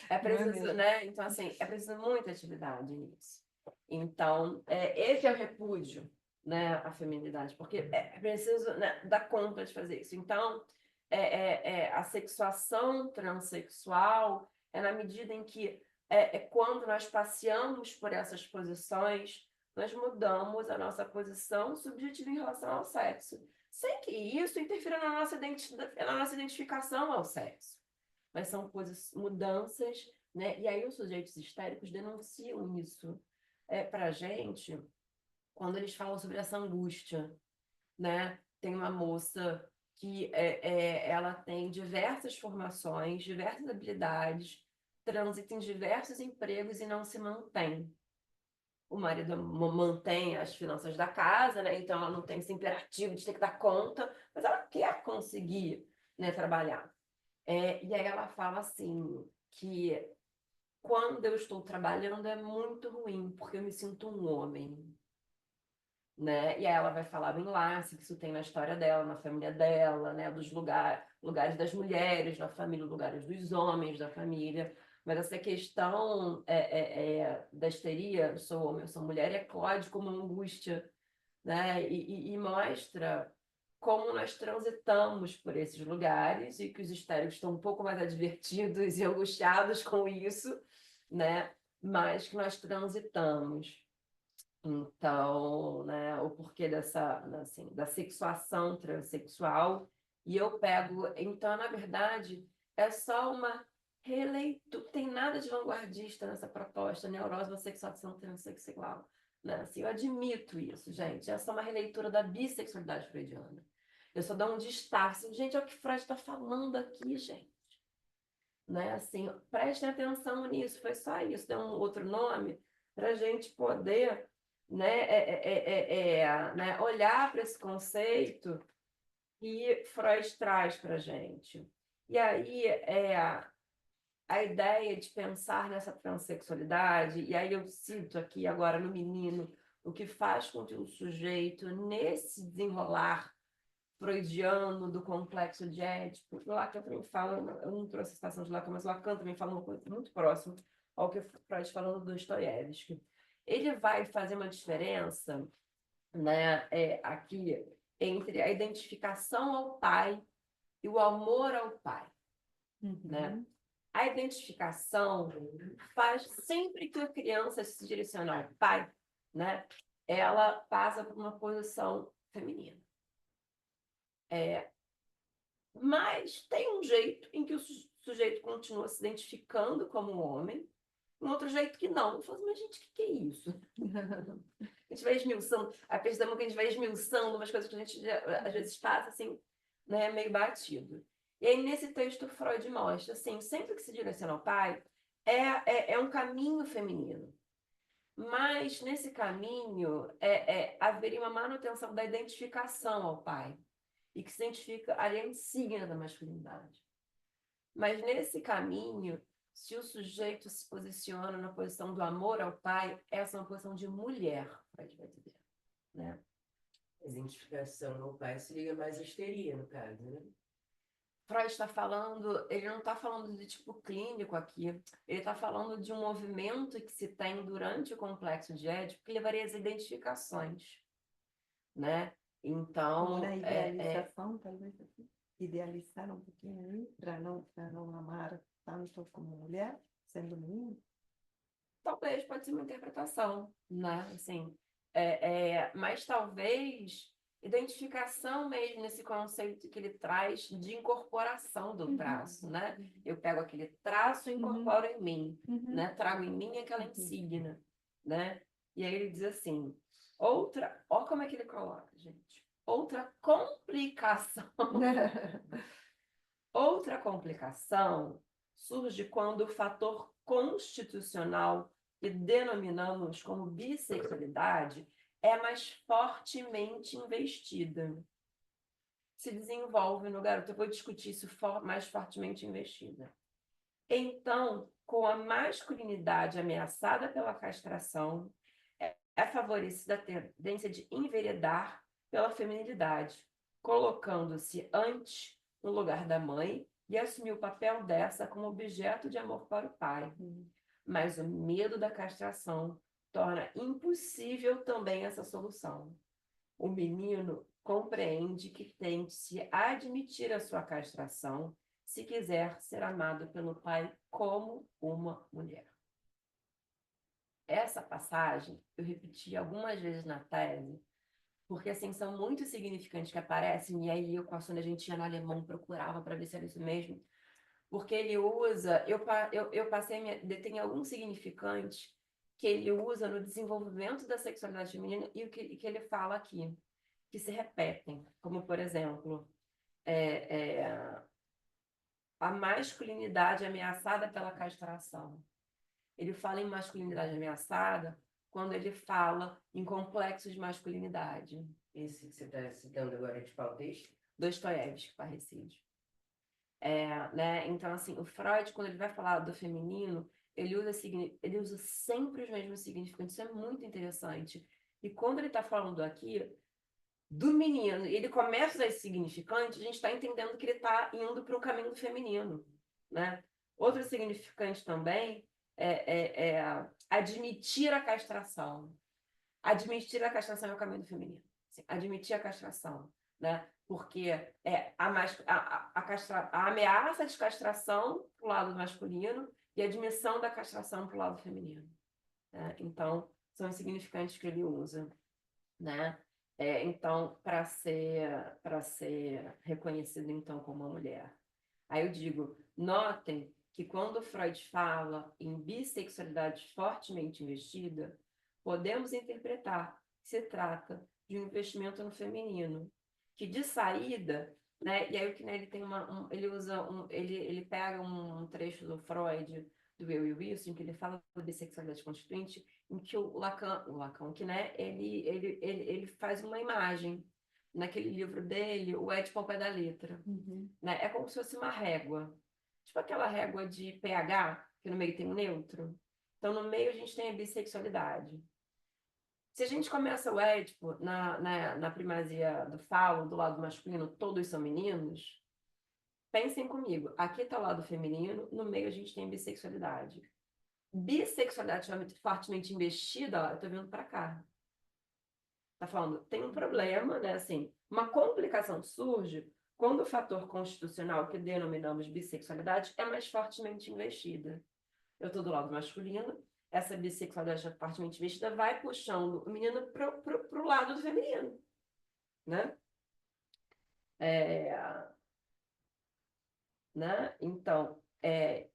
É preciso, né? Então, assim, é preciso muita atividade nisso. Então, esse é o repúdio, né, à feminilidade, porque é preciso, né, dar conta de fazer isso. Então, a sexuação transexual é na medida em que quando nós passeamos por essas posições, nós mudamos a nossa posição subjetiva em relação ao sexo, sem que isso interfira na nossa identificação ao sexo. Mas são coisas, mudanças, né? E aí os sujeitos histéricos denunciam isso para a gente quando eles falam sobre essa angústia, né? Tem uma moça que ela tem diversas formações, diversas habilidades, transita em diversos empregos e não se mantém. O marido mantém as finanças da casa, né? Então ela não tem esse imperativo de ter que dar conta, mas ela quer conseguir, né, trabalhar. E aí ela fala assim, que quando eu estou trabalhando é muito ruim, porque eu me sinto um homem, né? E aí ela vai falar do enlace que isso tem na história dela, na família dela, né? Dos lugares das mulheres na família, lugares dos homens da família. Mas essa questão da histeria, eu sou homem, eu sou mulher, eclode como uma angústia, né? E mostra como nós transitamos por esses lugares e que os histéricos estão um pouco mais advertidos e angustiados com isso, né? Mas que nós transitamos. Então, né, o porquê dessa, assim, da sexuação transexual. E eu pego, então, na verdade, é só uma releitura, não tem nada de vanguardista nessa proposta, neurose, sexuação transexual. Né? Assim, eu admito isso, gente. É só uma releitura da bissexualidade freudiana. Eu só dou um destaque. Gente, é o que Freud está falando aqui, gente. Né? Assim, prestem atenção nisso. Foi só isso. Deu um outro nome para a gente poder, né, né, olhar para esse conceito que Freud traz para a gente. E aí, a ideia de pensar nessa transexualidade, e aí eu cito aqui agora no menino, o que faz com que o sujeito, nesse desenrolar freudiano do complexo de Édipo, Lacan também fala, eu não trouxe a citação de Lacan, mas Lacan também fala uma coisa muito próxima ao que Freud falando do Dostoiévski. Ele vai fazer uma diferença, né, aqui entre a identificação ao pai e o amor ao pai, né? A identificação faz sempre que a criança se direciona ao pai, né? Ela passa por uma posição feminina. Mas tem um jeito em que o sujeito continua se identificando como um homem, um outro jeito que não. Eu falo, mas gente, o que é isso? A gente vai esmiuçando, a percepção que a gente vai esmiuçando umas coisas que a gente às vezes passa assim, né, meio batido. E aí, nesse texto, Freud mostra, assim, sempre que se direciona ao pai, é um caminho feminino. Mas, nesse caminho, haveria uma manutenção da identificação ao pai, e que se identifica ali a insígnia da masculinidade. Mas, nesse caminho, se o sujeito se posiciona na posição do amor ao pai, essa é uma posição de mulher, Freud vai dizer, né? A identificação ao pai se liga mais à histeria, no caso, né? Freud está falando, ele não está falando de tipo clínico aqui, ele está falando de um movimento que se tem durante o complexo de Édipo que levaria às identificações, né? Então, como na idealização, talvez assim. Idealizar um pouquinho aí, para não amar tanto como mulher, sendo menino. Talvez pode ser uma interpretação, né? Assim, mas talvez identificação mesmo nesse conceito que ele traz de incorporação do traço, né? Eu pego aquele traço e incorporo em mim, né? Trago em mim aquela insígnia, né? E aí ele diz assim, ó como é que ele coloca, gente, outra complicação. Outra complicação surge quando o fator constitucional que denominamos como bissexualidade é mais fortemente investida. Se desenvolve no garoto. Eu vou discutir isso mais fortemente investida. Então, com a masculinidade ameaçada pela castração, é favorecida a tendência de enveredar pela feminilidade, colocando-se antes no lugar da mãe e assumir o papel dessa como objeto de amor para o pai. Mas o medo da castração torna impossível também essa solução. O menino compreende que tem de se admitir a sua castração se quiser ser amado pelo pai como uma mulher. Essa passagem eu repeti algumas vezes na tese, porque assim, são muito significantes que aparecem, e aí eu, com a Sônia, a gente ia no alemão, procurava para ver se era isso mesmo, porque ele usa, tem alguns significantes que ele usa no desenvolvimento da sexualidade feminina e o que ele fala aqui, que se repetem, como, por exemplo, a masculinidade ameaçada pela castração. Ele fala em masculinidade ameaçada quando ele fala em complexos de masculinidade. Esse que você está citando agora de qual texto? Dostoiévski, Parricídio. Né? Então, assim, o Freud, quando ele vai falar do feminino, ele usa sempre os mesmos significantes. Isso é muito interessante. E quando ele está falando aqui do menino, e ele começa a usar esse significante, a gente está entendendo que ele está indo para o caminho do feminino. Né? Outro significante também é admitir a castração. Admitir a castração é o caminho do feminino. Assim, admitir a castração. Né? Porque a ameaça de castração para o lado masculino e a admissão da castração para o lado feminino. Né? Então, são os significantes que ele usa. Né? Então, para ser reconhecido então como uma mulher. Aí eu digo, notem que quando Freud fala em bissexualidade fortemente investida, podemos interpretar que se trata de um investimento no feminino, que de saída, né, e aí o que, né, ele tem ele pega um trecho do Freud, do Eu e Wilson, que ele fala da bissexualidade constituinte, em que o Lacan, que, né, ele faz uma imagem naquele livro dele, o Édipo ao pé da letra. Né? É como se fosse uma régua. Tipo aquela régua de pH, que no meio tem um neutro. Então, no meio a gente tem a bissexualidade. Se a gente começa o Édipo na primazia do falo, do lado masculino, todos são meninos, pensem comigo. Aqui está o lado feminino, no meio a gente tem a bissexualidade. Bissexualidade fortemente investida, ó, eu estou vindo para cá. Tá falando, tem um problema, né? Assim, uma complicação surge quando o fator constitucional que denominamos bissexualidade é mais fortemente investida. Eu estou do lado masculino, essa bissexualidade fortemente investida vai puxando o menino para o lado do feminino, né? Né? Então,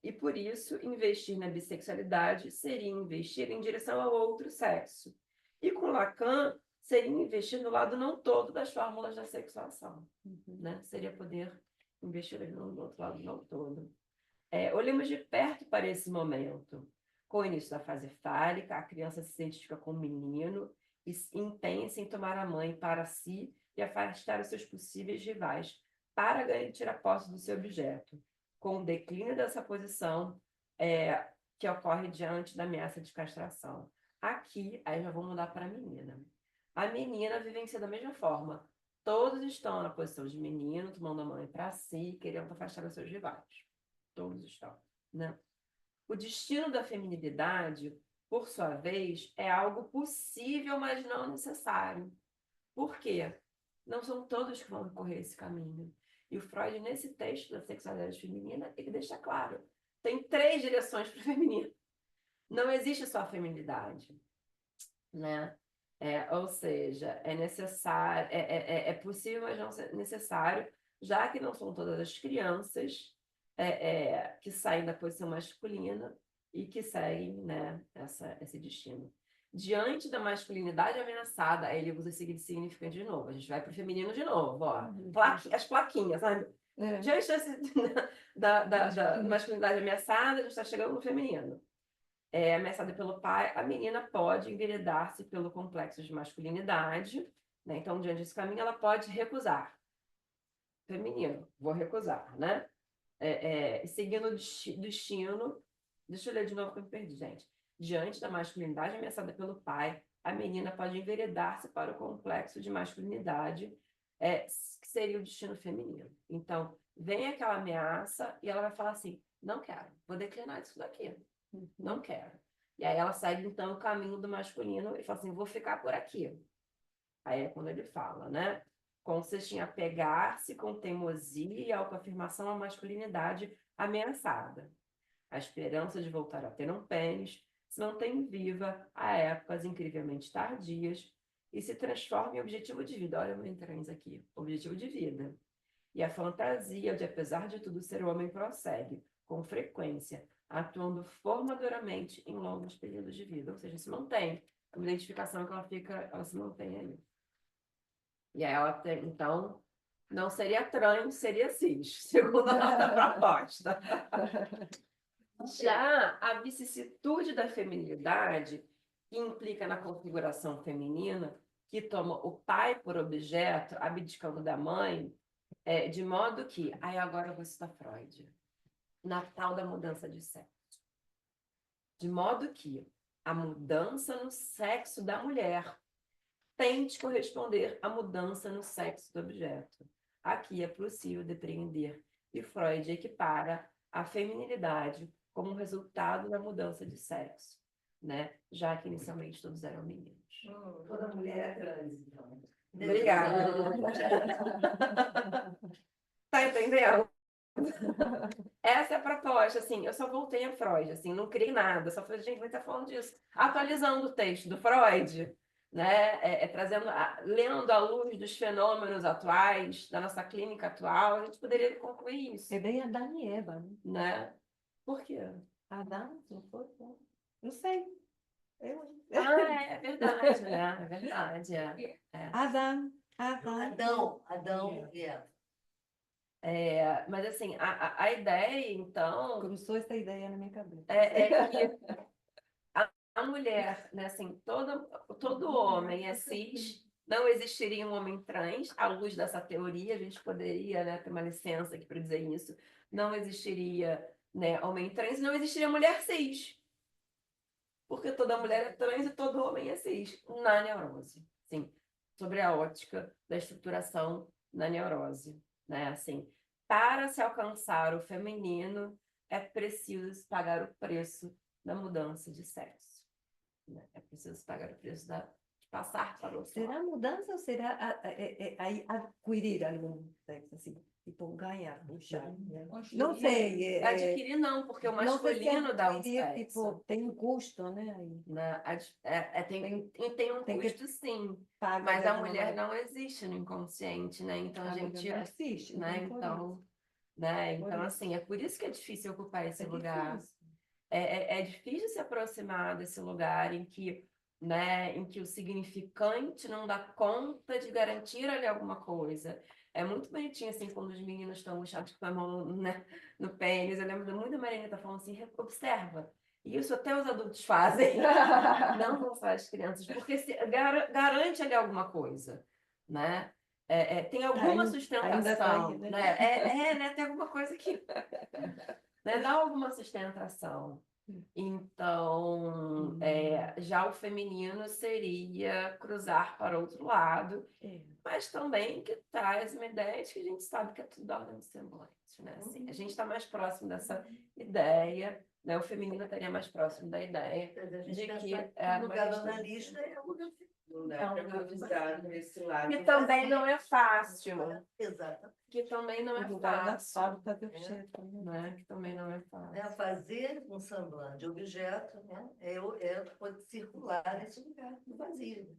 e por isso, investir na bissexualidade seria investir em direção ao outro sexo. E com Lacan, seria investir no lado não todo das fórmulas da sexuação. Né? Seria poder investir no outro lado não todo. Olhemos de perto para esse momento. Com o início da fase fálica, a criança se identifica com o menino e empenha-se em tomar a mãe para si e afastar os seus possíveis rivais para garantir a posse do seu objeto. Com o declínio dessa posição que ocorre diante da ameaça de castração. Aqui, aí já vou mudar para a menina. A menina vivencia da mesma forma. Todos estão na posição de menino, tomando a mãe para si, querendo afastar os seus rivais. Todos estão, né? O destino da feminilidade, por sua vez, é algo possível, mas não necessário. Por quê? Não são todos que vão percorrer esse caminho. E o Freud, nesse texto da sexualidade feminina, ele deixa claro. Tem 3 direções para o feminino. Não existe só a feminilidade, né? Ou seja, é necessário, é possível, mas não necessário, já que não são todas as crianças que saem da posição masculina e que seguem, né, esse destino. Diante da masculinidade ameaçada, aí ele usa esse significante de novo. A gente vai para o feminino de novo, ó. As plaquinhas, sabe? Diante da masculinidade ameaçada, a gente está chegando no feminino. ameaçada pelo pai, a menina pode enveredar-se pelo complexo de masculinidade, né? Então, diante desse caminho, ela pode recusar. Feminino, vou recusar, né? Seguindo o destino. Deixa eu ler de novo que eu me perdi, gente. Diante da masculinidade ameaçada pelo pai, a menina pode enveredar-se para o complexo de masculinidade, que seria o destino feminino. Então, vem aquela ameaça e ela vai falar assim: não quero, vou declinar isso daqui, não quero. E aí ela segue, então, o caminho do masculino e fala assim: vou ficar por aqui. Aí é quando ele fala, né? Consiste em apegar-se com teimosia e autoafirmação à masculinidade ameaçada. A esperança de voltar a ter um pênis se mantém viva a épocas incrivelmente tardias e se transforma em objetivo de vida. Olha o meu trans aqui, objetivo de vida. E a fantasia de, apesar de tudo, ser homem prossegue, com frequência, atuando formadoramente em longos períodos de vida. Ou seja, se mantém. A identificação que ela se mantém aí. E aí ela tem, então, não seria trans, seria cis, segundo a nossa proposta. Já a vicissitude da feminilidade, que implica na configuração feminina, que toma o pai por objeto, abdicando da mãe, de modo que, aí agora eu vou citar Freud, na tal da mudança de sexo. De modo que a mudança no sexo da mulher tente corresponder à mudança no sexo do objeto. Aqui é possível depreender que Freud equipara a feminilidade como resultado da mudança de sexo, né? Já que inicialmente todos eram meninos. Toda mulher é trans, então. Obrigada. Tá entendendo? Essa é a proposta, assim, eu só voltei a Freud, assim, não criei nada, só falei, gente, vai estar falando disso. Atualizando o texto do Freud, né, lendo à luz dos fenômenos atuais, da nossa clínica atual, a gente poderia concluir isso, É bem Adão e Eva, né? né? Por quê? Adão, não foi? Não sei. É verdade, né? É verdade, Adão, Adão e Eva. Mas, assim, a ideia, então, Cruzou essa ideia na minha cabeça. é que a mulher, né, assim, todo homem é cis, não existiria um homem trans, à luz dessa teoria, a gente poderia, né, ter uma licença aqui para dizer isso, não existiria, né, homem trans, não existiria mulher cis, porque toda mulher é trans e todo homem é cis, na neurose, sim, sobre a ótica da estruturação na neurose, né, assim, para se alcançar o feminino, é preciso pagar o preço da mudança de sexo. É preciso pagar o preço de passar para o outro Será lado. mudança ou será adquirir algum sexo, assim? Tipo, ganhar, puxar? Não sei. Adquirir não, porque o Não sei se masculino dá um adquirir, sexo. tipo, tem um custo, né? Aí. Né? Tem um tem que custo, sim. paga Mas de a alguma mulher maneira. não existe no inconsciente, né? Então, a A gente... mulher não existe, né? então, por Então, né? Por Então, isso. assim, é por isso que é difícil ocupar esse É lugar. difícil. É difícil se aproximar desse lugar em que, né, em que o significante não dá conta de garantir ali alguma coisa. É muito bonitinho, assim, quando os meninos estão puxados com a mão, né, no pênis. Eu lembro muito da Marina tá falando assim, observa. E isso até os adultos fazem. Não vão só as crianças, porque garante ali alguma coisa, né? Tem alguma Ainda sustentação, tá aí, né? né? Tem alguma coisa que né, dá alguma sustentação. Então, já o feminino seria cruzar para outro lado, mas também que traz uma ideia de que a gente sabe que é tudo ordem de semblante, né? Assim, a gente está mais próximo dessa ideia, né? O feminino estaria mais próximo da ideia de que o lugar do analista é o lugar Não dá para cruzar nesse lado. que também não é fácil, Exatamente. que também não é O lugar da fácil, fábrica do objeto, né? Que também não é fácil. Né? Fazer um semblante de objeto, né? Pode circular nesse lugar do vazio.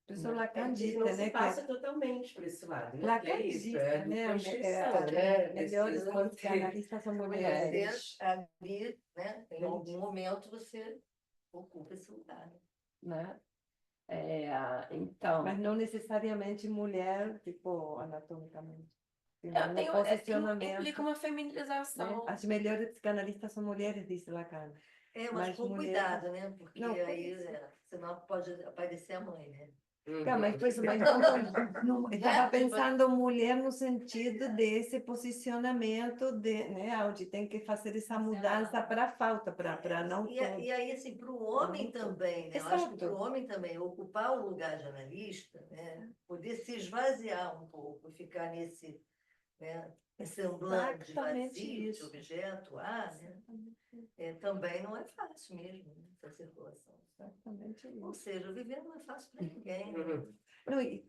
Professor Lacan diz, não se né? passa totalmente por esse lado, né? Lacan Que é isso, diz, é né? construção, né? Melhores Precisa ter- psicanalistas são mulheres. Você ali, né? Em algum momento você ocupa esse lugar. Né? Então, Mas não necessariamente mulher, tipo, anatomicamente. Tem um implica posicionamento. uma Né? feminilização. As melhores psicanalistas são mulheres, disse Lacan. mas Mas com mulher- cuidado, né? Porque Não, aí, senão pode aparecer a mãe, né? Tá, mas Uhum. eu estava pensando mulher no sentido desse posicionamento né, onde tem que fazer essa mudança para a falta, para não E aí, assim, para o homem Muito. também, né? Eu acho que Exato. para o homem também, ocupar o lugar de analista, né? Poder se esvaziar um pouco e ficar nesse, né? Semblante Exatamente vazio de isso. objeto, né? Também não é fácil mesmo, né, essa circulação. Exatamente Ou isso. seja, viver não é fácil para ninguém. Né? Uhum. Não, A gente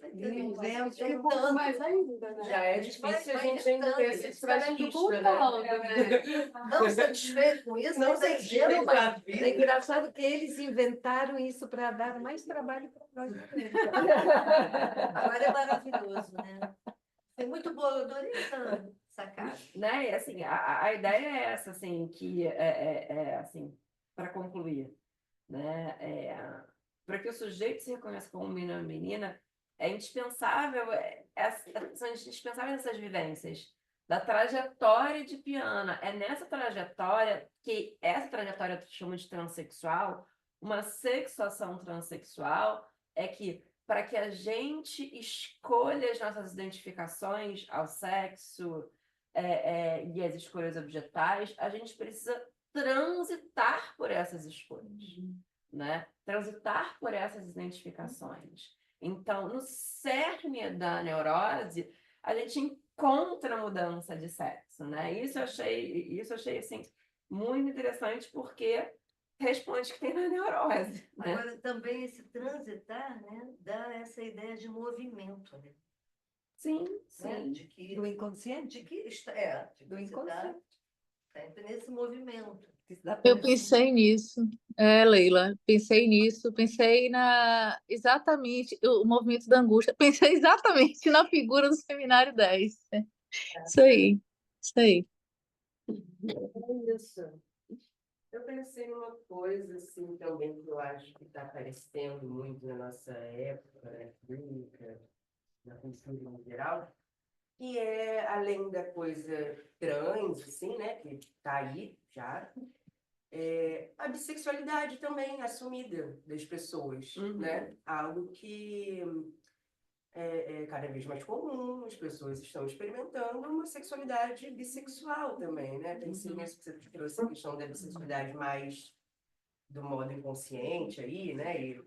vai E ter, vemos Fica um pouco mais ainda, né? Já é A gente vai- difícil a vai gente ainda ter tentando. esse Vai estrategista, né? contando, né? não satisfeito com isso, Não ainda sei quero mais. a é vida. engraçado que eles inventaram isso para dar mais trabalho para nós. Agora é maravilhoso, né? Foi muito boa, eu adorei essa sacada. Né? E, assim, a ideia é essa, assim, que assim, para concluir, né? Para que o sujeito se reconheça como um menino ou menina, é indispensável, são indispensáveis essas vivências da trajetória de Piana. É nessa trajetória que essa trajetória eu chamo de transexual, uma sexuação transexual, é que para que a gente escolha as nossas identificações ao sexo e as escolhas objetais, a gente precisa transitar por essas escolhas, né? Transitar por essas identificações. Então, no cerne da neurose, a gente encontra mudança de sexo, né? Isso eu achei assim, muito interessante, porque responde que tem na neurose, né? Agora, também esse transitar, né, dá essa ideia de movimento, né? Sim, Né? sim. De que, Do inconsciente? de que está, de Do que você inconsciente. está sempre nesse movimento. Eu pensei nisso, Leila, pensei nisso, pensei exatamente o movimento da angústia, pensei exatamente na figura do Seminário 10. Isso aí, isso aí. É isso. Eu pensei numa coisa, assim, também que eu acho que está aparecendo muito na nossa época, né, clínica, na cultura em geral, que é, além da coisa trans, assim, né, que está aí já, a bissexualidade também assumida das pessoas, né? Algo que é cada vez mais comum, as pessoas estão experimentando uma sexualidade bissexual também, né? Pensei nisso que você trouxe a questão da bissexualidade mais do modo inconsciente aí, né? E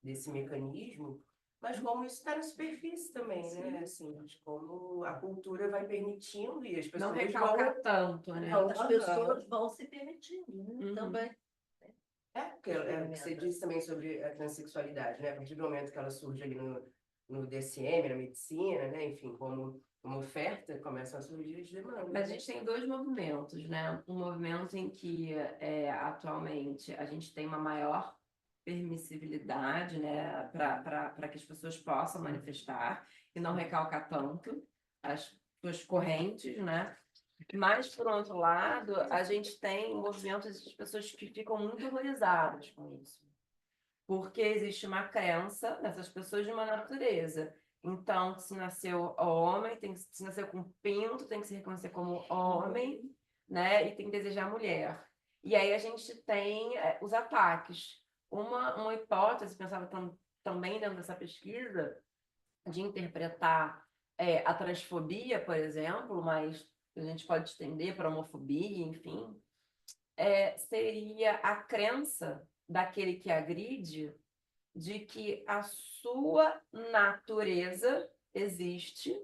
desse mecanismo, mas como isso está na superfície também, né? Assim, de como a cultura vai permitindo e as Não pessoas recalcar tanto, né? vão As pessoas vão se permitindo, né? Uhum. Também. porque você disse também sobre a transexualidade, né? A partir do momento que ela surge ali no DSM, na medicina, né? Enfim, como uma oferta, começam a surgir as demandas. Mas a gente tem dois movimentos, né? Um movimento em que atualmente a gente tem uma maior permissibilidade, né, para que as pessoas possam manifestar e não recalcar tanto as suas correntes, né? Mas, por outro lado, a gente tem movimentos de pessoas que ficam muito horrorizadas com isso. Porque existe uma crença dessas pessoas de uma natureza. Então, se nasceu homem, se nasceu com pinto, tem que se reconhecer como homem, né? E tem que desejar mulher. E aí a gente tem os ataques. Uma hipótese, pensava também dentro dessa pesquisa, de interpretar a transfobia, por exemplo, mas a gente pode estender para a homofobia, enfim, seria a crença daquele que agride de que a sua natureza existe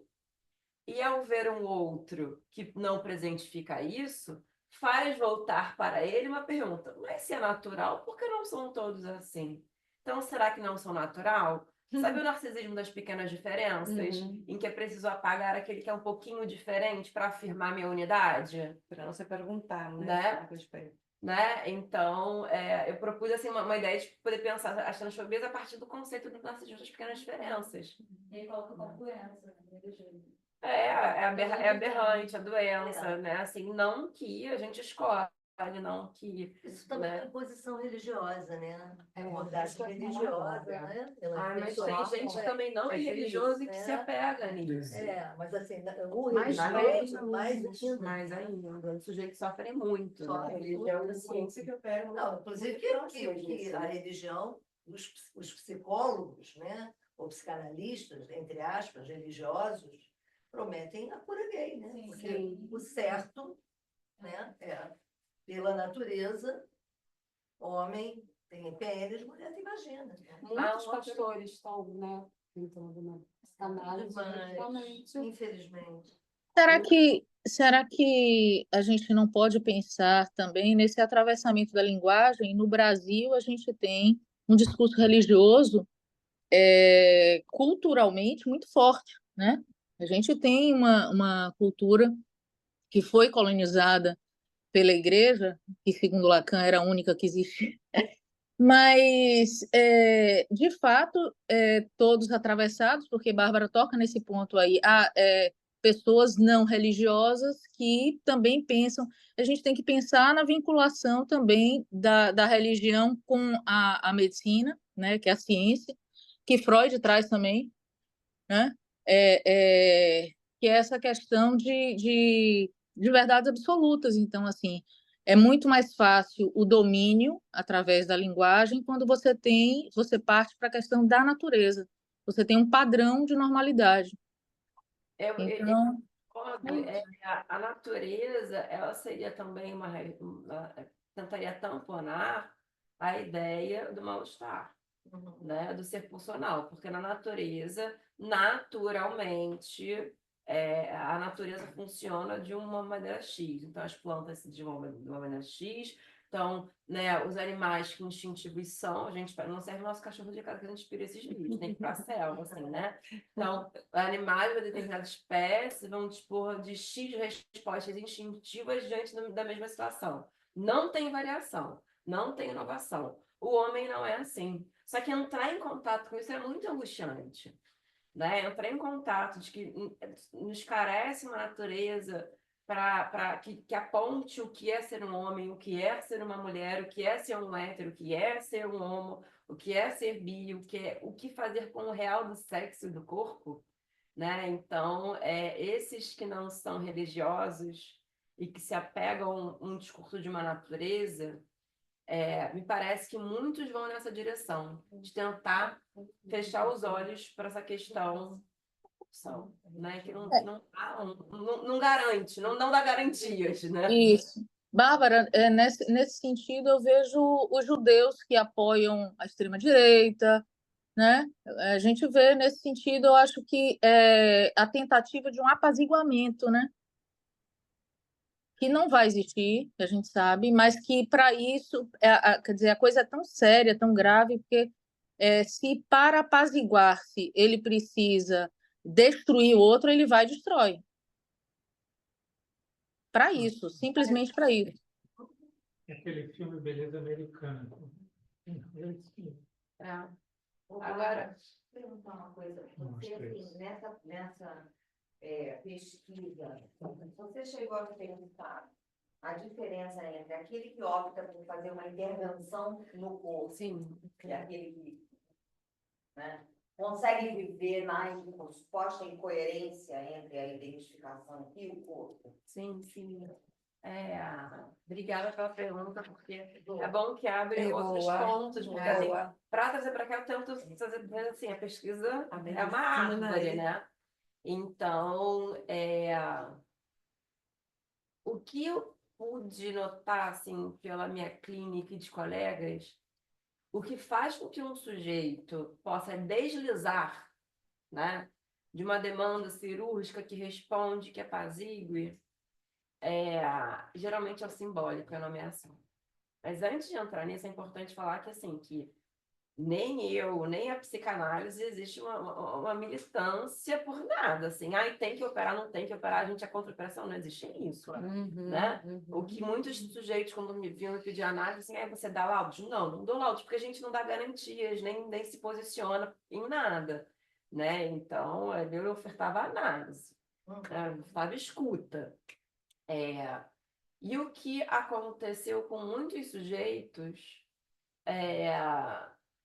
e, ao ver um outro que não presentifica isso, faz voltar para ele uma pergunta: mas se é natural, por que não são todos assim? Então, será que não são natural? Sabe o narcisismo das pequenas diferenças, em que é preciso apagar aquele que é um pouquinho diferente para afirmar minha unidade? Para não se perguntar, Né? né? A respeito. Né? Então, eu propus assim, uma ideia de poder pensar as transfobias a partir do conceito do narcisismo das pequenas diferenças. E aí coloca como doença, né? É aberrante a doença, né? Assim, não que a gente escolhe não que... Isso também né? é posição religiosa, né? É, Abordagem isso que eu ia religiosa, falar. né? Ela Ai, mas pessoal, tem gente é, também não mas é religiosa isso, que se né? apega nisso. Mas assim, o Mais religioso, velho, mais ainda. Mas ainda, os sujeitos sofrem muito, A Sofrem. né? religião é uma ciência que opera Não, inclusive muito que próximas disso, a né? religião, os psicólogos, né, ou psicanalistas, entre aspas, religiosos, prometem a cura gay, né? Sim, Porque sim. o certo, né, é, pela natureza, homem tem pênis, mulher tem vagina. Né? Muitos outra- pastores estão, né, entrando na psicanálise justamente. Infelizmente. Será que a gente não pode pensar também nesse atravessamento da linguagem? No Brasil, a gente tem um discurso religioso culturalmente muito forte, né? A gente tem uma cultura que foi colonizada pela igreja, que segundo Lacan era a única que existia, mas de fato todos atravessados, porque Bárbara toca nesse ponto aí, pessoas não religiosas que também pensam, a gente tem que pensar na vinculação também da religião com a medicina, né, que é a ciência, que Freud traz também, né? É, é, que é essa questão de verdades absolutas. Então, assim, é muito mais fácil o domínio através da linguagem quando você parte para a questão da natureza. Você tem um padrão de normalidade. Eu Então, concordo, a natureza, ela seria também tentaria tamponar a ideia do mal-estar, né, do ser funcional, porque na natureza, naturalmente, a natureza funciona de uma maneira X. Então, as plantas de uma maneira X. Então, né, os animais que instintivos são, a gente não serve o nosso cachorro de casa que a gente pira esses bichos, tem que ir para a selva, assim, né? Então, animais de uma determinada espécie vão dispor de X respostas instintivas diante da mesma situação. Não tem variação, não tem inovação. O homem não é assim. Só que entrar em contato com isso é muito angustiante, né? Entrar em contato de que nos carece uma natureza para que aponte o que é ser um homem, o que é ser uma mulher, o que é ser um hétero, o que é ser um homo, o que é ser bi, o que fazer com o real do sexo e do corpo, né? Então, esses que não são religiosos e que se apegam a um discurso de uma natureza, me parece que muitos vão nessa direção, de tentar fechar os olhos para essa questão, né? Que não garante, não dá garantias, né? isso. Bárbara, nesse sentido, eu vejo os judeus que apoiam a extrema-direita, né? A gente vê nesse sentido, eu acho que a tentativa de um apaziguamento, né? Que não vai existir, a gente sabe, mas que para isso, quer dizer, a coisa é tão séria, tão grave, porque se para apaziguar-se ele precisa destruir o outro, ele vai e destrói. Para isso, simplesmente para isso. Aquele filme Beleza Americana. Agora, Perguntar uma coisa. Você, Mostrei. assim, nessa pesquisa, você chegou a perguntar a diferença entre aquele que opta por fazer uma intervenção no corpo sim, e aquele que, né, consegue viver na suposta incoerência entre a identificação e o corpo? sim. Obrigada pela pergunta, porque é bom que abre outros boa, pontos, porque assim, boa. para trazer para cá, eu tento fazer assim, a pesquisa é uma árvore, Seminário. né? Então, o que eu pude notar, assim, pela minha clínica e de colegas, o que faz com que um sujeito possa deslizar, né, de uma demanda cirúrgica que responde, que apazigue, geralmente é o simbólico, é a nomeação. Mas antes de entrar nisso, é importante falar que, assim, que nem eu, nem a psicanálise existe uma militância por nada, assim, tem que operar, não tem que operar, a gente é contra a operação, não existe isso, né? O que muitos sujeitos, quando me vinham me pedir análise, assim, você dá laudos? Não dou laudos, porque a gente não dá garantias, nem se posiciona em nada, né? Então, eu ofertava análise, ofertava escuta, E o que aconteceu com muitos sujeitos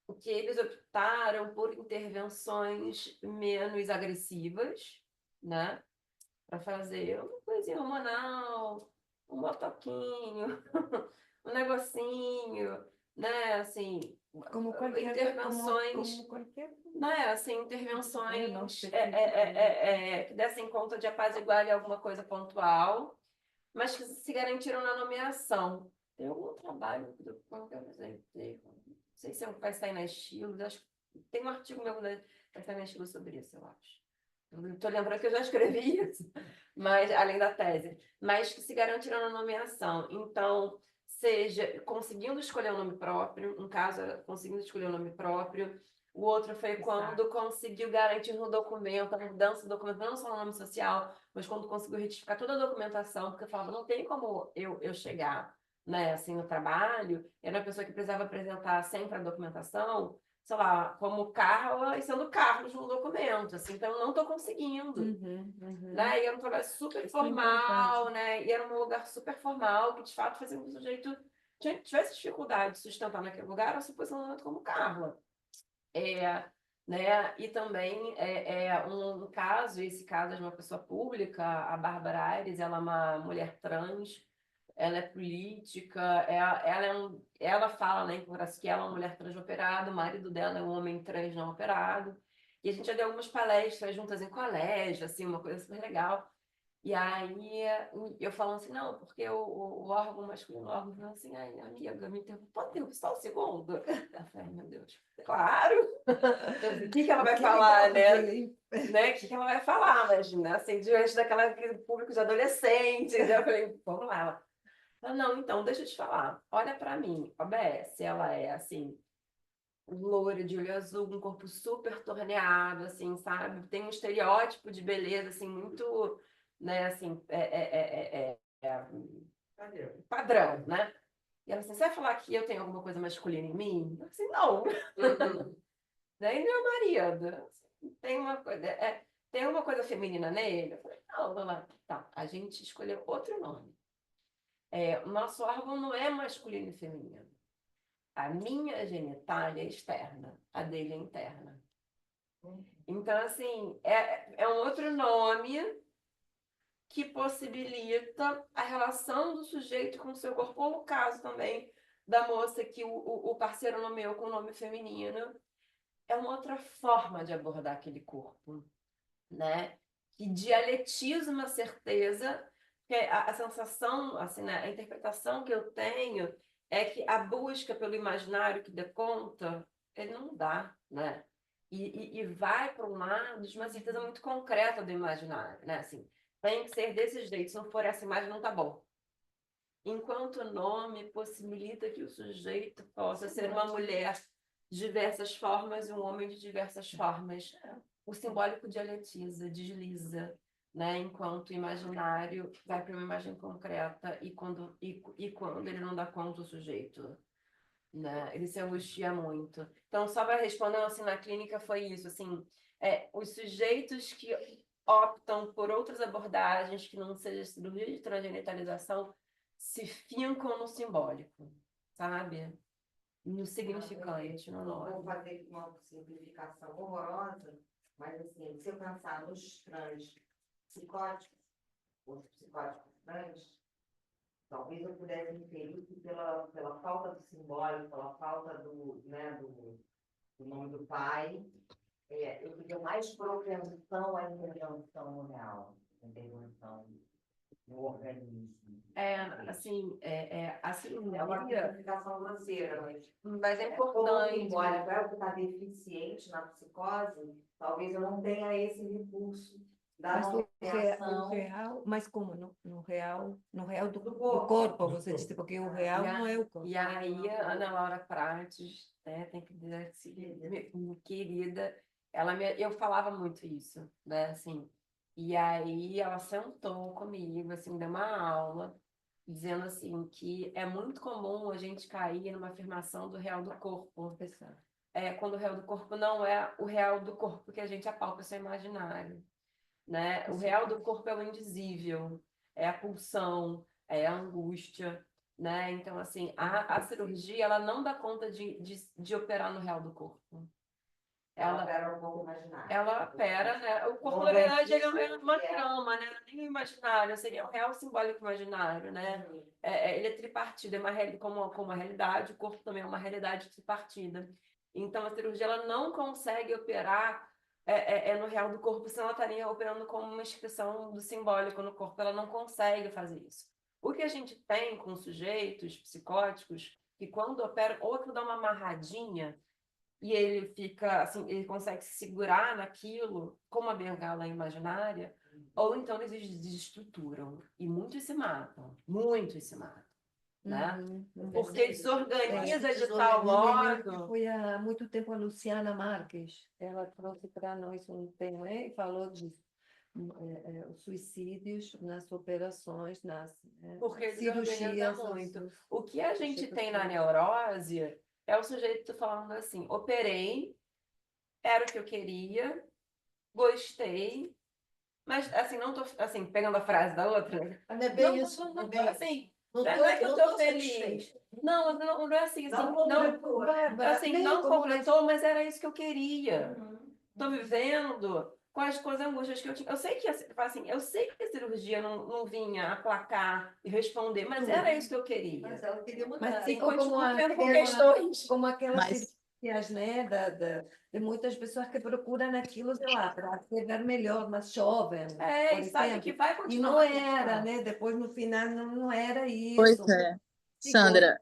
o que eles optaram por intervenções menos agressivas, né? Para fazer uma coisinha hormonal, um botoquinho, um negocinho, né? Assim, Como qualquer, intervenções, como qualquer. né? Assim, intervenções Não sei que dessem conta de apaziguar alguma coisa pontual, mas que se garantiram na nomeação. Tem algum trabalho que eu apresentei, não sei se vai sair na Estilos, acho que tem um artigo meu que vai sair na Estilos sobre isso, eu acho. Estou lembrando que eu já escrevi isso, mas, além da tese, mas que se garantiram na nomeação. Então, seja conseguindo escolher o nome próprio, um caso era conseguindo escolher o nome próprio, o outro foi quando conseguiu garantir no documento, a mudança do documento, não só o nome social, mas quando conseguiu retificar toda a documentação, porque eu falava, não tem como eu chegar, né, assim, no trabalho, era uma pessoa que precisava apresentar sempre a documentação, sei lá, como Carla e sendo Carlos no documento, assim, então eu não estou conseguindo, né, e era um trabalho super formal, né, e era um lugar super formal, que de fato fazia com que o sujeito tivesse dificuldade de sustentar naquele lugar a seu posicionamento como Carla. Né? E também um caso, esse caso é de uma pessoa pública, a Bárbara Aires, ela é uma mulher trans, ela é política, ela fala, né, em congresso que ela é uma mulher trans operada, o marido dela é um homem trans não operado, e a gente já deu algumas palestras juntas em colégio, assim, uma coisa super legal. E aí eu falo assim, não, porque o órgão masculino, o órgão falou assim, ai, amiga, me interrompe, pode interromper só um segundo? Eu falei, meu Deus, claro! O que ela vai falar, né? O que ela vai falar, mas, né, assim, diante daquele público de adolescentes, eu falei, vamos lá. Ela falou, não, então, deixa eu te falar, olha pra mim, a BS, ela é, assim, loira, de olho azul, um corpo super torneado, assim, sabe? Tem um estereótipo de beleza, assim, muito, né, assim, padrão, né? E ela assim, você vai falar que eu tenho alguma coisa masculina em mim? Eu assim, não. Daí meu marido, assim, tem uma coisa feminina nele? Eu falei, não, dona, tá, a gente escolheu outro nome. O nosso órgão não é masculino e feminino. A minha genitália é externa, a dele é interna. Então, assim, é um outro nome que possibilita a relação do sujeito com o seu corpo, ou o caso também da moça que o parceiro nomeou com o nome feminino. É uma outra forma de abordar aquele corpo, né? Que dialetiza uma certeza, que a sensação, assim, né? A interpretação que eu tenho é que a busca pelo imaginário que dê conta, ele não dá, né? E vai para um lado de uma certeza muito concreta do imaginário, né? Assim, tem que ser desse jeito, se não for essa imagem, não tá bom. Enquanto o nome possibilita que o sujeito possa ser uma mulher de diversas formas e um homem de diversas formas. O simbólico dialetiza, desliza, né? Enquanto o imaginário vai para uma imagem concreta e quando ele não dá conta do sujeito, né? Ele se angustia muito. Então, só para responder, assim, na clínica foi isso, assim, os sujeitos que optam por outras abordagens que não seja cirurgia de transgenitalização se fincam no simbólico, sabe? No significante, no Vou nome. fazer uma simplificação horrorosa, mas assim, se eu pensar nos trans psicóticos, os psicóticos trans, talvez eu pudesse inferir que pela falta do simbólico, pela falta do nome do pai, eu teria mais propensão à intervenção no real, intervenção no organismo. Assim, a É uma cirurgia, simplificação grosseira, mas é como o importante. simbólico é o que está deficiente na psicose, talvez eu não tenha esse recurso da Mas o nomeação. real, mas como no real do corpo. corpo, você disse, porque o real não é o corpo. E aí, a Ana Laura Prates, né, tem que dizer assim, minha querida, eu falava muito isso, né, assim, e aí ela sentou comigo, assim, deu uma aula, dizendo assim, que é muito comum a gente cair numa afirmação do real do corpo, quando o real do corpo não é o real do corpo que a gente apalpa o seu imaginário, né, o real do corpo é o indizível, é a pulsão, é a angústia, né? Então, assim, a cirurgia, ela não dá conta de operar no real do corpo. Ela opera um pouco imaginário. Ela opera, né? O corpo, Não na vai verdade, ele é uma ser- trama, né? Nem o imaginário, seria o real simbólico imaginário, né? Ele é tripartido, é como a realidade, o corpo também é uma realidade tripartida. Então, a cirurgia ela não consegue operar no real do corpo, senão ela estaria operando como uma inscrição do simbólico no corpo, ela não consegue fazer isso. O que a gente tem com sujeitos psicóticos, que quando operam, ou aquilo dá uma amarradinha, e ele fica assim, ele consegue se segurar naquilo como uma bengala imaginária, ou então eles desestruturam e muitos se matam, né? Porque desorganiza de tal modo. Foi há muito tempo a Luciana Marques, ela trouxe para nós um tema e falou de os suicídios nas operações, nas Porque cirurgias. desorganiza muito. O que a gente tem na neurose é o sujeito falando assim: operei, era o que eu queria, gostei, mas assim, não tô assim, pegando a frase da outra. Mas não é bem Não, isso. não, Não é bem isso. assim, Não não tô- é que eu não tô tô feliz. satisfeita. Não é assim, Não não, completou. assim, Nem não como completou, mas era isso que eu queria. Tô vivendo com as angústias que eu tinha. Eu sei que a cirurgia não vinha aplacar e responder, mas era isso que eu queria. Mas ela queria mudar. Mas E ficou como continuo vendo com aquela, questões. como aquelas Mas- cirurgias, né, de muitas pessoas que procuram aquilo, sei lá, para se ver melhor, mais jovem, por E sabe exemplo. que vai E continuar. não era, né? Depois, no final, não era Pois isso. é. Ficou- Sandra,